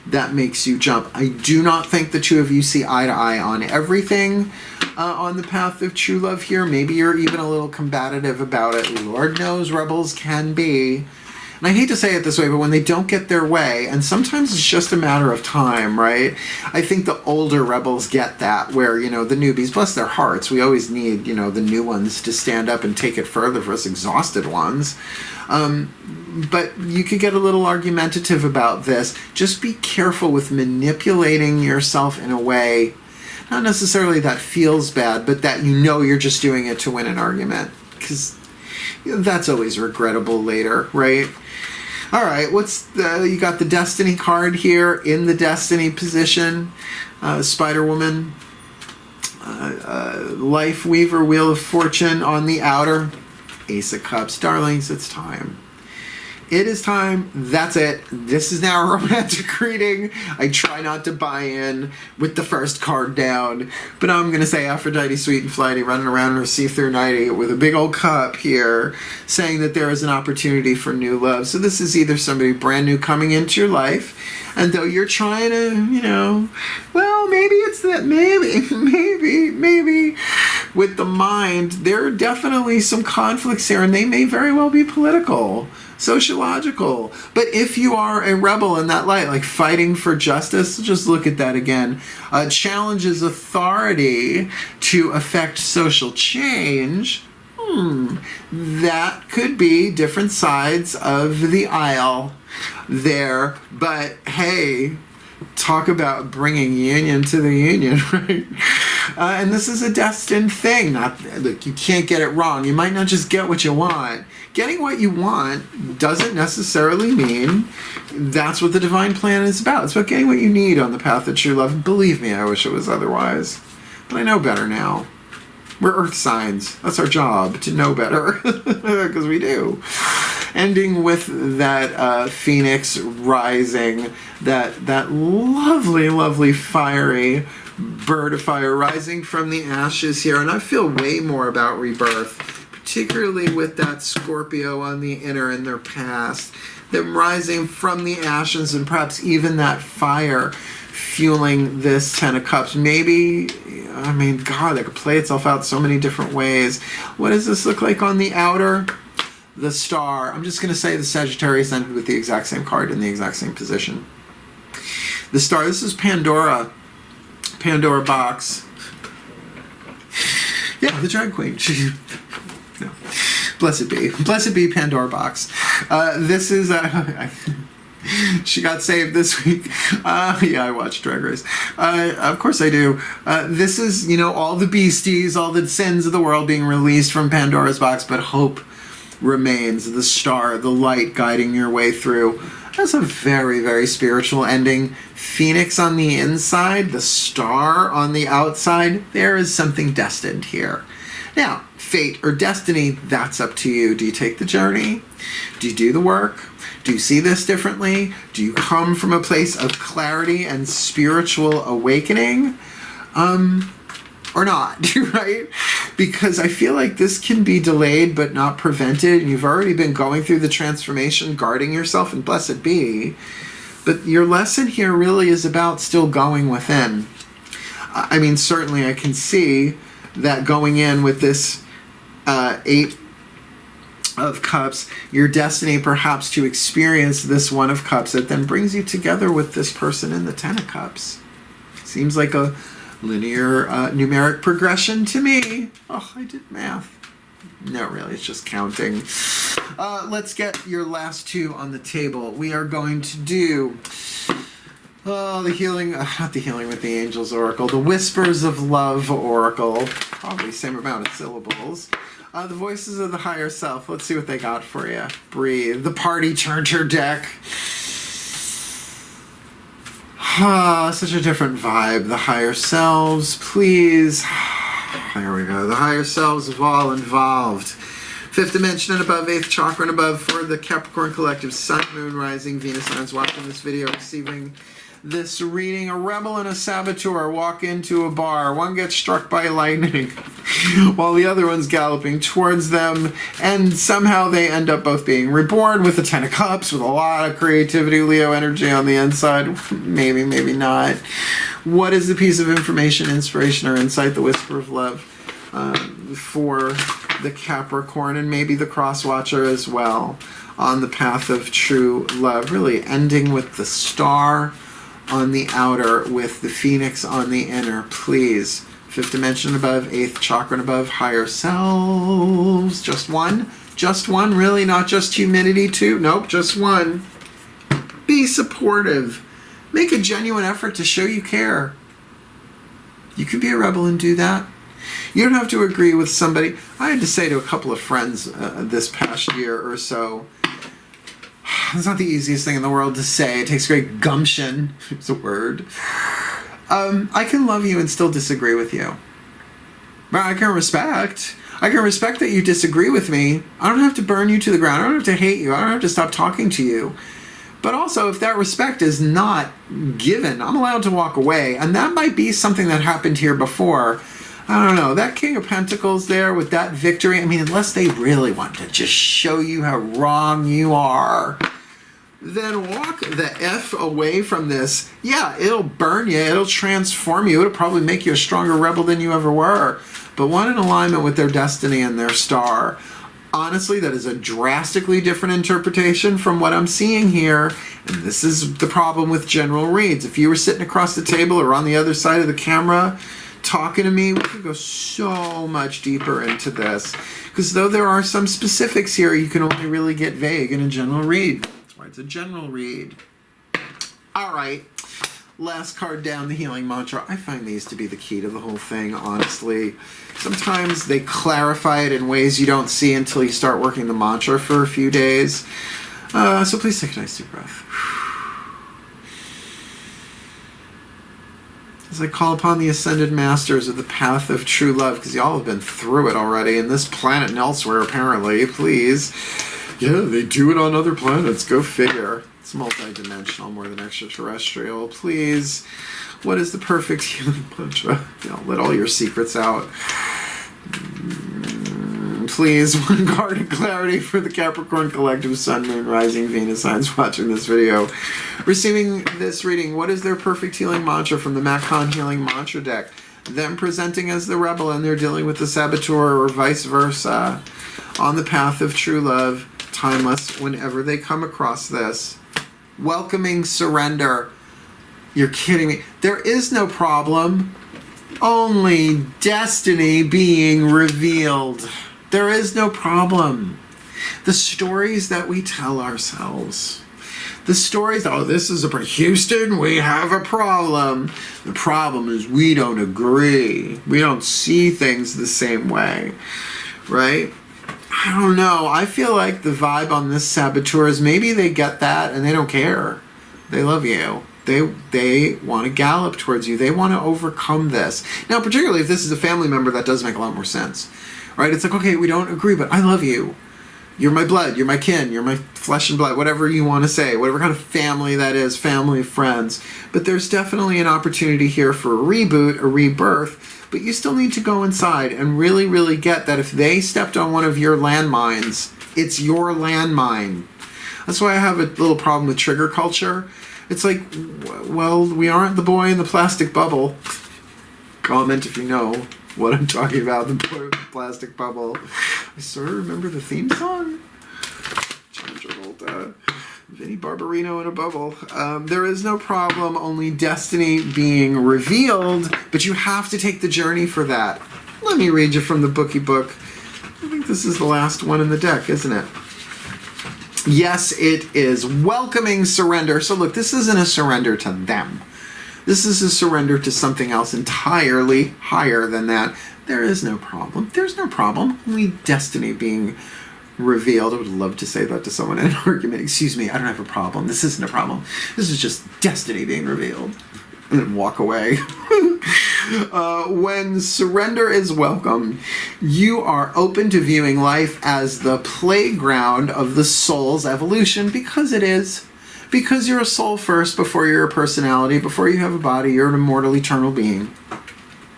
that makes you jump. I do not think the two of you see eye to eye on everything on the path of true love here. Maybe you're even a little combative about it. Lord knows rebels can be. And I hate to say it this way, but when they don't get their way, and sometimes it's just a matter of time, right? I think the older rebels get that, where, you know, the newbies, bless their hearts, we always need, you know, the new ones to stand up and take it further for us exhausted ones. But you could get a little argumentative about this. Just be careful with manipulating yourself in a way, not necessarily that feels bad, but that you know you're just doing it to win an argument. Because that's always regrettable later, right? All right, you got the Destiny card here in the Destiny position. Spider-Woman, Life Weaver, Wheel of Fortune on the outer. Ace of Cups. Darlings, it's time. It is time. That's it. This is now a romantic reading. I try not to buy in with the first card down, but I'm going to say Aphrodite, sweet and flighty, running around in her see-through nighty with a big old cup here, saying that there is an opportunity for new love. So this is either somebody brand new coming into your life, and though you're trying to, you know, well, maybe it's that, maybe, with the mind, there are definitely some conflicts here, and they may very well be political, sociological. But if you are a rebel in that light, like fighting for justice, just look at that again, challenges authority to affect social change, that could be different sides of the aisle there. But hey, talk about bringing union to the union, right? And this is a destined thing. Look, you can't get it wrong. You might not just get what you want. Getting what you want doesn't necessarily mean that's what the divine plan is about. It's about getting what you need on the path of true love. Believe me, I wish it was otherwise. But I know better now. We're earth signs. That's our job, to know better. Because we do. Ending with that Phoenix rising, that lovely, lovely fiery Bird of fire rising from the ashes here, and I feel way more about rebirth, particularly with that Scorpio on the inner in their past, them rising from the ashes, and perhaps even that fire fueling this Ten of Cups. Maybe, I mean, God, it could play itself out so many different ways. What does this look like on the outer? The Star. I'm just going to say the Sagittarius ended with the exact same card in the exact same position. The Star, this is Pandora. Pandora box. Yeah, the drag queen. No. Blessed be Pandora box. This is she got saved this week. Yeah, I watched Drag Race. Of course I do. This is, you know, all the beasties, all the sins of the world being released from Pandora's box, but hope remains. The star, the light guiding your way through. That's a very, very spiritual ending. Phoenix on the inside, the star on the outside. There is something destined here. Now, fate or destiny, that's up to you. Do you take the journey? Do you do the work? Do you see this differently? Do you come from a place of clarity and spiritual awakening? Or not, right? Because I feel like this can be delayed but not prevented. You've already been going through the transformation, guarding yourself, and blessed be. But your lesson here really is about still going within. I mean, certainly I can see that going in with this Eight of Cups, your destiny perhaps to experience this One of Cups that then brings you together with this person in the Ten of Cups. Seems like a linear numeric progression to me. Oh, I did math. No, really, it's just counting. Let's get your last two on the table. We are going to do the healing, not the healing with the angels oracle, the whispers of love oracle. Probably same amount of syllables. The voices of the higher self. Let's see what they got for you. Breathe. The party turner deck. Such a different vibe. The higher selves, please. There we go. The higher selves of all involved. Fifth dimension and above, eighth chakra and above for the Capricorn collective. Sun, Moon, Rising, Venus signs watching this video, receiving this reading. A rebel and a saboteur walk into a bar. One gets struck by lightning while the other one's galloping towards them, and somehow they end up both being reborn with the Ten of Cups, with a lot of creativity, Leo energy on the inside. Maybe, maybe not. What is the piece of information, inspiration, or insight, the whisper of love for the Capricorn and maybe the cross watcher as well on the path of true love? Really ending with the star on the outer with the phoenix on the inner, please. Fifth dimension above, eighth chakra and above, higher selves. Just one? Just one, really? Not just humidity too? Nope, just one. Be supportive. Make a genuine effort to show you care. You can be a rebel and do that. You don't have to agree with somebody. I had to say to a couple of friends this past year or so, it's not the easiest thing in the world to say. It takes great gumption. It's a word. I can love you and still disagree with you. But I can respect that you disagree with me. I don't have to burn you to the ground. I don't have to hate you. I don't have to stop talking to you. But also, if that respect is not given, I'm allowed to walk away. And that might be something that happened here before. I don't know. That King of Pentacles there with that victory, I mean, unless they really want to just show you how wrong you are, then walk the F away from this. Yeah, it'll burn you. It'll transform you. It'll probably make you a stronger rebel than you ever were. But one in alignment with their destiny and their star. Honestly, that is a drastically different interpretation from what I'm seeing here. And this is the problem with general reads. If you were sitting across the table or on the other side of the camera talking to me, we could go so much deeper into this. Because though there are some specifics here, you can only really get vague in a general read. That's why it's a general read. All right. Last card down, the healing mantra. I find these to be the key to the whole thing, honestly. Sometimes they clarify it in ways you don't see until you start working the mantra for a few days. So please take a nice deep breath. As I call upon the ascended masters of the path of true love, because y'all have been through it already in this planet and elsewhere, apparently, please. Yeah, they do it on other planets. Go figure. It's multidimensional more than extraterrestrial. Please, what is the perfect healing mantra? Let all your secrets out. Please, one card of clarity for the Capricorn collective Sun, Moon, Rising, Venus signs watching this video. Receiving this reading, what is their perfect healing mantra from the Macon Healing Mantra deck? Them presenting as the rebel and they're dealing with the saboteur, or vice versa. On the path of true love, timeless, whenever they come across this. Welcoming surrender. You're kidding me. There is no problem. Only destiny being revealed. There is no problem. The stories that we tell ourselves. The stories, oh, this is a Houston, we have a problem. The problem is we don't agree. We don't see things the same way, right? I don't know. I feel like the vibe on this Saboteur is maybe they get that and they don't care. They love you. They want to gallop towards you. They want to overcome this. Now, particularly if this is a family member, that does make a lot more sense, right? It's like, okay, we don't agree, but I love you. You're my blood. You're my kin. You're my flesh and blood. Whatever you want to say. Whatever kind of family that is. Family, friends. But there's definitely an opportunity here for a reboot, a rebirth. But you still need to go inside and really, really get that if they stepped on one of your landmines, it's your landmine. That's why I have a little problem with trigger culture. It's like, well, we aren't the boy in the plastic bubble. Comment if you know what I'm talking about, the boy with the plastic bubble. I sort of remember the theme song. John Travolta, Vinnie Barbarino in a bubble. There is no problem, only destiny being revealed, but you have to take the journey for that. Let me read you from the bookie book. I think this is the last one in the deck, isn't it? Yes, it is. Welcoming surrender. So look, this isn't a surrender to them. This is a surrender to something else entirely higher than that. There is no problem. There's no problem. Only destiny being revealed. I would love to say that to someone in an argument. Excuse me, I don't have a problem. This isn't a problem. This is just destiny being revealed. And then walk away. When surrender is welcome, you are open to viewing life as the playground of the soul's evolution, because it is. Because you're a soul first before you're a personality. Before you have a body, you're an immortal, eternal being.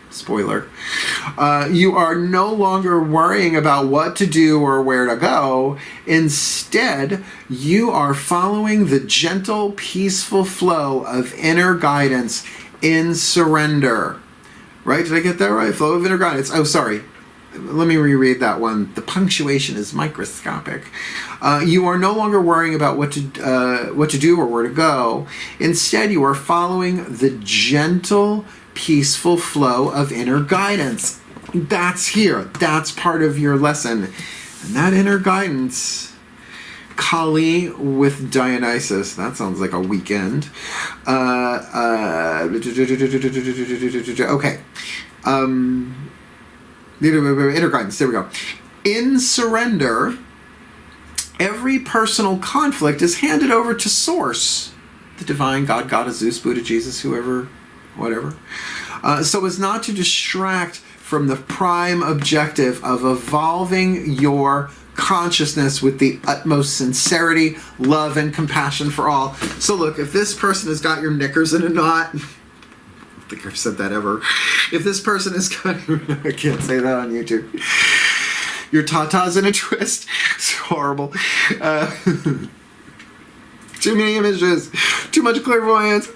Spoiler. You are no longer worrying about what to do or where to go. Instead, you are following the gentle, peaceful flow of inner guidance in surrender. Right? Did I get that right? Flow of inner guidance. Oh, sorry. Let me reread that one. The punctuation is microscopic. You are no longer worrying about what to do or where to go. Instead, you are following the gentle, peaceful flow of inner guidance. That's here. That's part of your lesson. And that inner guidance, Kali with Dionysus. That sounds like a weekend. Okay. Inner guidance. There we go. In surrender, every personal conflict is handed over to Source, the divine God, Goddess, Zeus, Buddha, Jesus, whoever, whatever, so as not to distract from the prime objective of evolving your consciousness with the utmost sincerity, love, and compassion for all. So look, if this person has got your knickers in a knot, I think I've said that ever. If this person has got, I can't say that on YouTube. Your tatas in a twist. It's horrible. Too many images. Too much clairvoyance.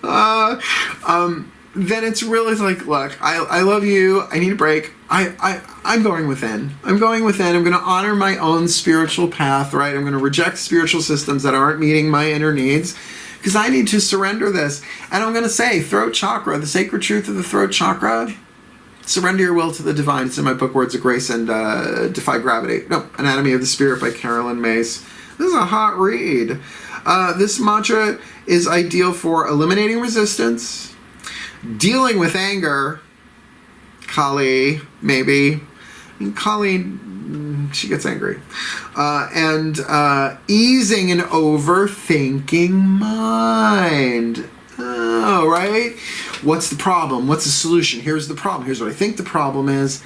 Then it's really like, look, I love you. I need a break. I'm going within. I'm going within. I'm going to honor my own spiritual path, right? I'm going to reject spiritual systems that aren't meeting my inner needs, because I need to surrender this. And I'm going to say, throat chakra, the sacred truth of the throat chakra, surrender your will to the divine. It's in my book, Words of Grace and Defy Gravity. No, Anatomy of the Spirit by Carolyn Mace. This is a hot read. This mantra is ideal for eliminating resistance, dealing with anger, Kali, maybe. I mean, Kali, she gets angry. And easing an overthinking mind. right? What's the problem? What's the solution? Here's the problem. Here's what I think the problem is.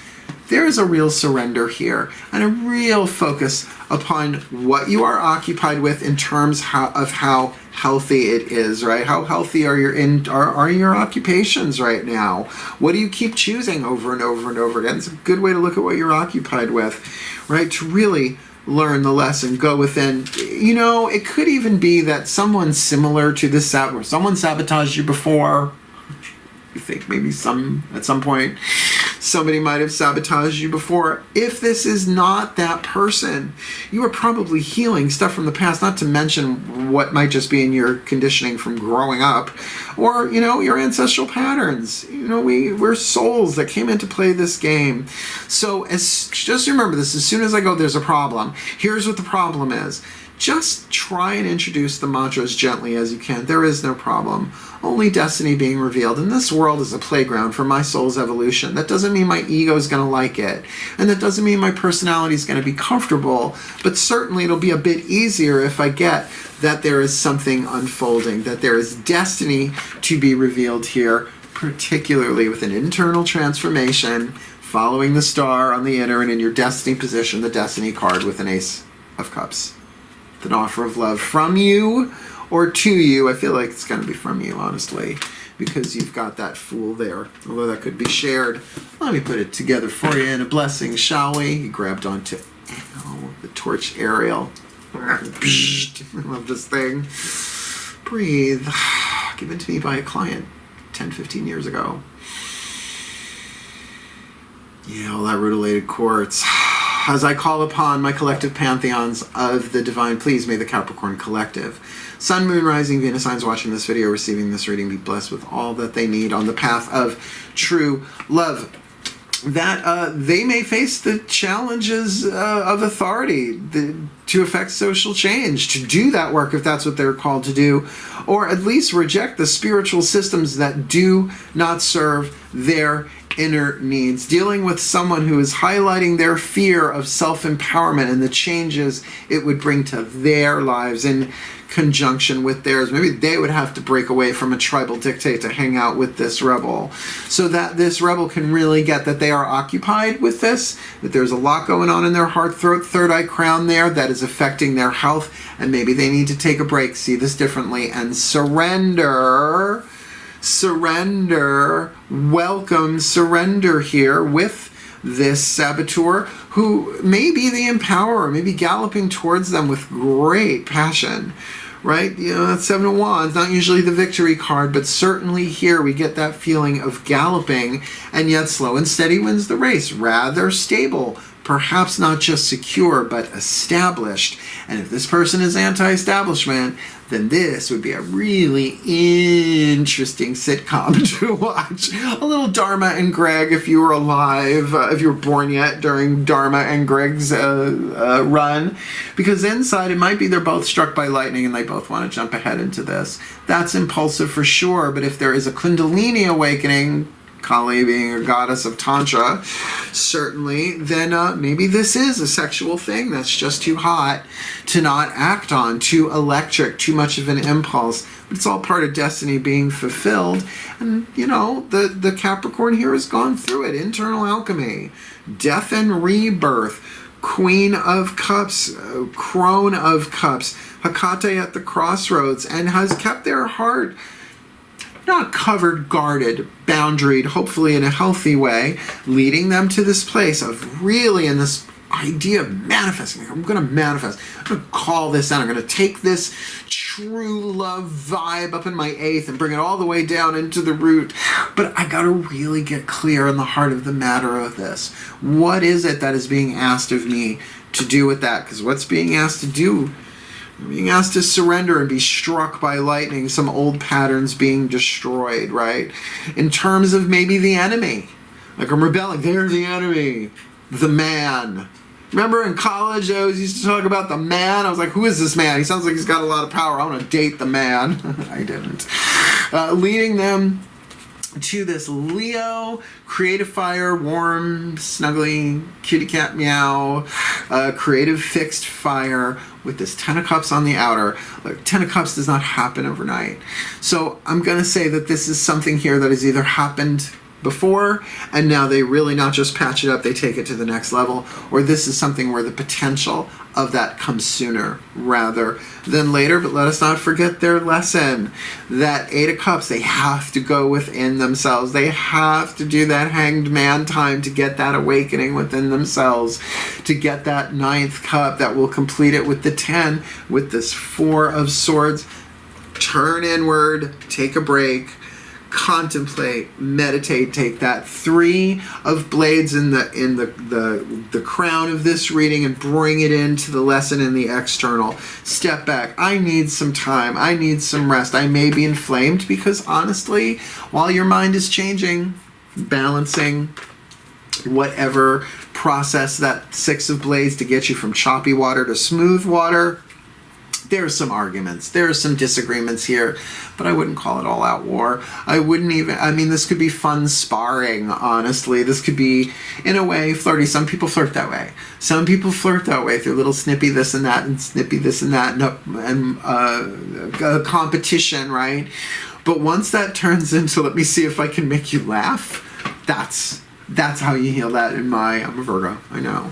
There is a real surrender here and a real focus upon what you are occupied with in terms of how healthy it is, right? How healthy are your occupations right now? What do you keep choosing over and over and over again? It's a good way to look at what you're occupied with, right? To really learn the lesson, go within. You know, it could even be that someone similar to this, where someone sabotaged you before. You think maybe at some point somebody might have sabotaged you before. If this is not that person, you are probably healing stuff from the past, not to mention what might just be in your conditioning from growing up, or, you know, your ancestral patterns. You know, we're souls that came in to play this game. So just remember this, as soon as I go, there's a problem. Here's what the problem is. Just try and introduce the mantra as gently as you can. There is no problem. Only destiny being revealed. And this world is a playground for my soul's evolution. That doesn't mean my ego is going to like it. And that doesn't mean my personality is going to be comfortable. But certainly it'll be a bit easier if I get that there is something unfolding, that there is destiny to be revealed here, particularly with an internal transformation, following the star on the inner and in your destiny position, the destiny card with an Ace of Cups. An offer of love from you or to you. I feel like it's going to be from you, honestly, because you've got that Fool there, although that could be shared. Let me put it together for you in a blessing, shall we? You grabbed onto the torch aerial. I love this thing. Breathe. Given to me by a client 10-15 years ago. Yeah, all that rutilated quartz. As I call upon my collective pantheons of the divine, please may the Capricorn collective, Sun, Moon, Rising, Venus signs watching this video, receiving this reading, be blessed with all that they need on the path of true love. That they may face the challenges of authority to affect social change, to do that work if that's what they're called to do, or at least reject the spiritual systems that do not serve their inner needs. Dealing with someone who is highlighting their fear of self-empowerment and the changes it would bring to their lives in conjunction with theirs. Maybe they would have to break away from a tribal dictate to hang out with this rebel, so that this rebel can really get that they are occupied with this, that there's a lot going on in their heart, throat, third eye, crown there that is affecting their health, and maybe they need to take a break, see this differently, and surrender. Welcome surrender here with this saboteur, who may be the empowerer, maybe galloping towards them with great passion, right? You know, that Seven of Wands, not usually the victory card, but certainly here we get that feeling of galloping, and yet slow and steady wins the race. Rather stable, perhaps not just secure, but established. And if this person is anti-establishment, then this would be a really interesting sitcom to watch. A little Dharma and Greg, if you were alive, if you were born yet during Dharma and Greg's run. Because inside it might be they're both struck by lightning and they both want to jump ahead into this. That's impulsive for sure, but if there is a Kundalini awakening, Kali being a goddess of Tantra, certainly, then maybe this is a sexual thing that's just too hot to not act on, too electric, too much of an impulse. But it's all part of destiny being fulfilled. And, you know, the Capricorn here has gone through it. Internal alchemy, death and rebirth, Queen of Cups, Crone of Cups, Hecate at the crossroads, and has kept their heart not covered, guarded, boundaried, hopefully in a healthy way, leading them to this place of really in this idea of manifesting. I'm going to manifest. I'm going to call this out. I'm going to take this true love vibe up in my eighth and bring it all the way down into the root. But I got to really get clear on the heart of the matter of this. What is it that is being asked of me to do with that? Because what's being asked to do? Being asked to surrender and be struck by lightning, some old patterns being destroyed, right? In terms of maybe the enemy. Like I'm rebelling, there's the enemy, the man. Remember in college I always used to talk about the man? I was like, who is this man? He sounds like he's got a lot of power. I want to date the man. I didn't. Leading them to this Leo, creative fire, warm, snuggly, kitty cat meow, creative fixed fire with this 10 of Cups on the outer. Like, 10 of Cups does not happen overnight. So I'm going to say that this is something here that has either happened before and now they really not just patch it up, they take it to the next level, or this is something where the potential of that comes sooner rather than later. But let us not forget their lesson. That 8 of Cups, they have to go within themselves. They have to do that hanged man time to get that awakening within themselves, to get that 9th cup that will complete it with the 10, with this 4 of Swords. Turn inward, take a break, contemplate, meditate, take that 3 of Blades in the crown of this reading and bring it into the lesson in the external. Step back. I need some time. I need some rest. I may be inflamed because honestly, while your mind is changing, balancing whatever process, that 6 of Blades to get you from choppy water to smooth water, there are some arguments, there are some disagreements here, but I wouldn't call it all out war. I wouldn't even, I mean, this could be fun sparring, honestly. This could be, in a way, flirty. Some people flirt that way. Some people flirt that way through little snippy this and that and snippy this and that and competition, right? But once that turns into, let me see if I can make you laugh, that's how you heal that in my, I'm a Virgo, I know.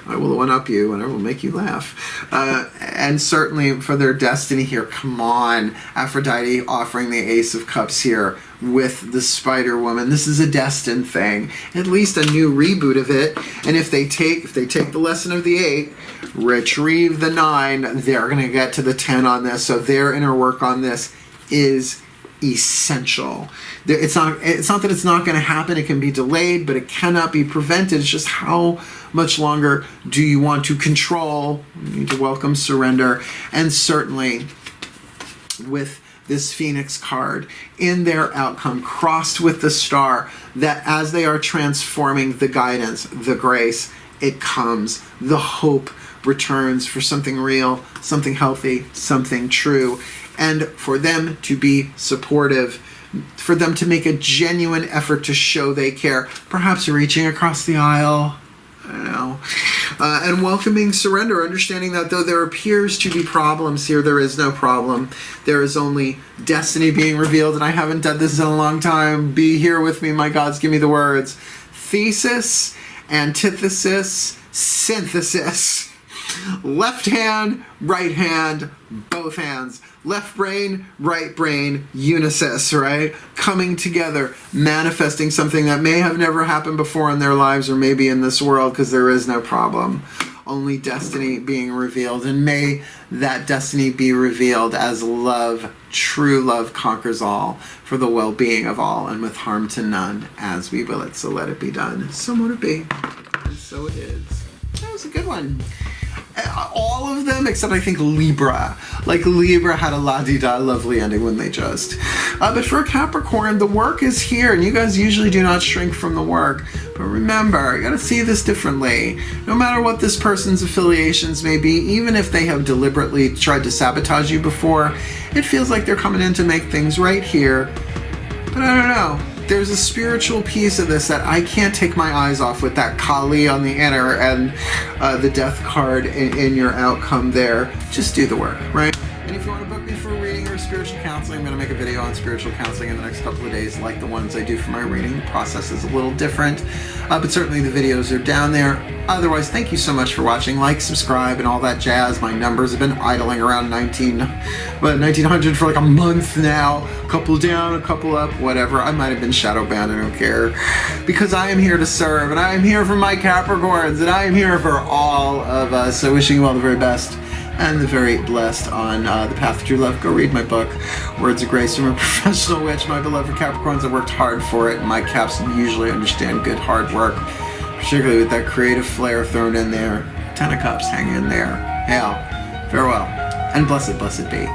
I will one-up you and I will make you laugh. And certainly for their destiny here, come on. Aphrodite offering the Ace of Cups here with the Spider Woman. This is a destined thing. At least a new reboot of it. And if they take the lesson of the 8, retrieve the 9, they're going to get to the 10 on this. So their inner work on this is essential. It's not that it's not going to happen. It can be delayed, but it cannot be prevented. It's just how much longer do you want to control? You need to welcome surrender. And certainly with this Phoenix card in their outcome crossed with the star, that as they are transforming the guidance, the grace, it comes. The hope returns for something real, something healthy, something true. And for them to be supportive, for them to make a genuine effort to show they care, perhaps reaching across the aisle, I don't know, and welcoming surrender, understanding that though there appears to be problems here, there is no problem. There is only destiny being revealed, and I haven't done this in a long time. Be here with me, my gods, give me the words. Thesis, antithesis, synthesis. Left hand, right hand, both hands. Left brain, right brain, unicis, right? Coming together, manifesting something that may have never happened before in their lives or maybe in this world, because there is no problem. Only destiny being revealed. And may that destiny be revealed as love, true love conquers all, for the well-being of all, and with harm to none, as we will it. So let it be done. So mote it be. And so it is. That was a good one. All of them except I think Libra. Like Libra had a la-di-da lovely ending when they just. But for Capricorn, the work is here, and you guys usually do not shrink from the work. But remember, you gotta see this differently. No matter what this person's affiliations may be, even if they have deliberately tried to sabotage you before, it feels like they're coming in to make things right here. But I don't know. There's a spiritual piece of this that I can't take my eyes off with that Kali on the inner and the death card in your outcome there. Just do the work, right? And if you want to book me for a reading or spiritual counseling, I'm going to make a video on spiritual counseling in the next couple of days, like the ones I do for my reading. The process is a little different, but certainly the videos are down there. Otherwise, thank you so much for watching. Like, subscribe, and all that jazz. My numbers have been idling around 1900 for like a month now. A couple down, a couple up, whatever. I might have been shadow banned, I don't care. Because I am here to serve, and I am here for my Capricorns, and I am here for all of us. So wishing you all the very best and the very blessed on the path to true love. Go read my book, Words of Grace from a Professional Witch. My beloved Capricorns, I worked hard for it. My Caps usually understand good hard work, particularly with that creative flair thrown in there. 10 of Cups, hang in there. Hail, farewell, and blessed, blessed be.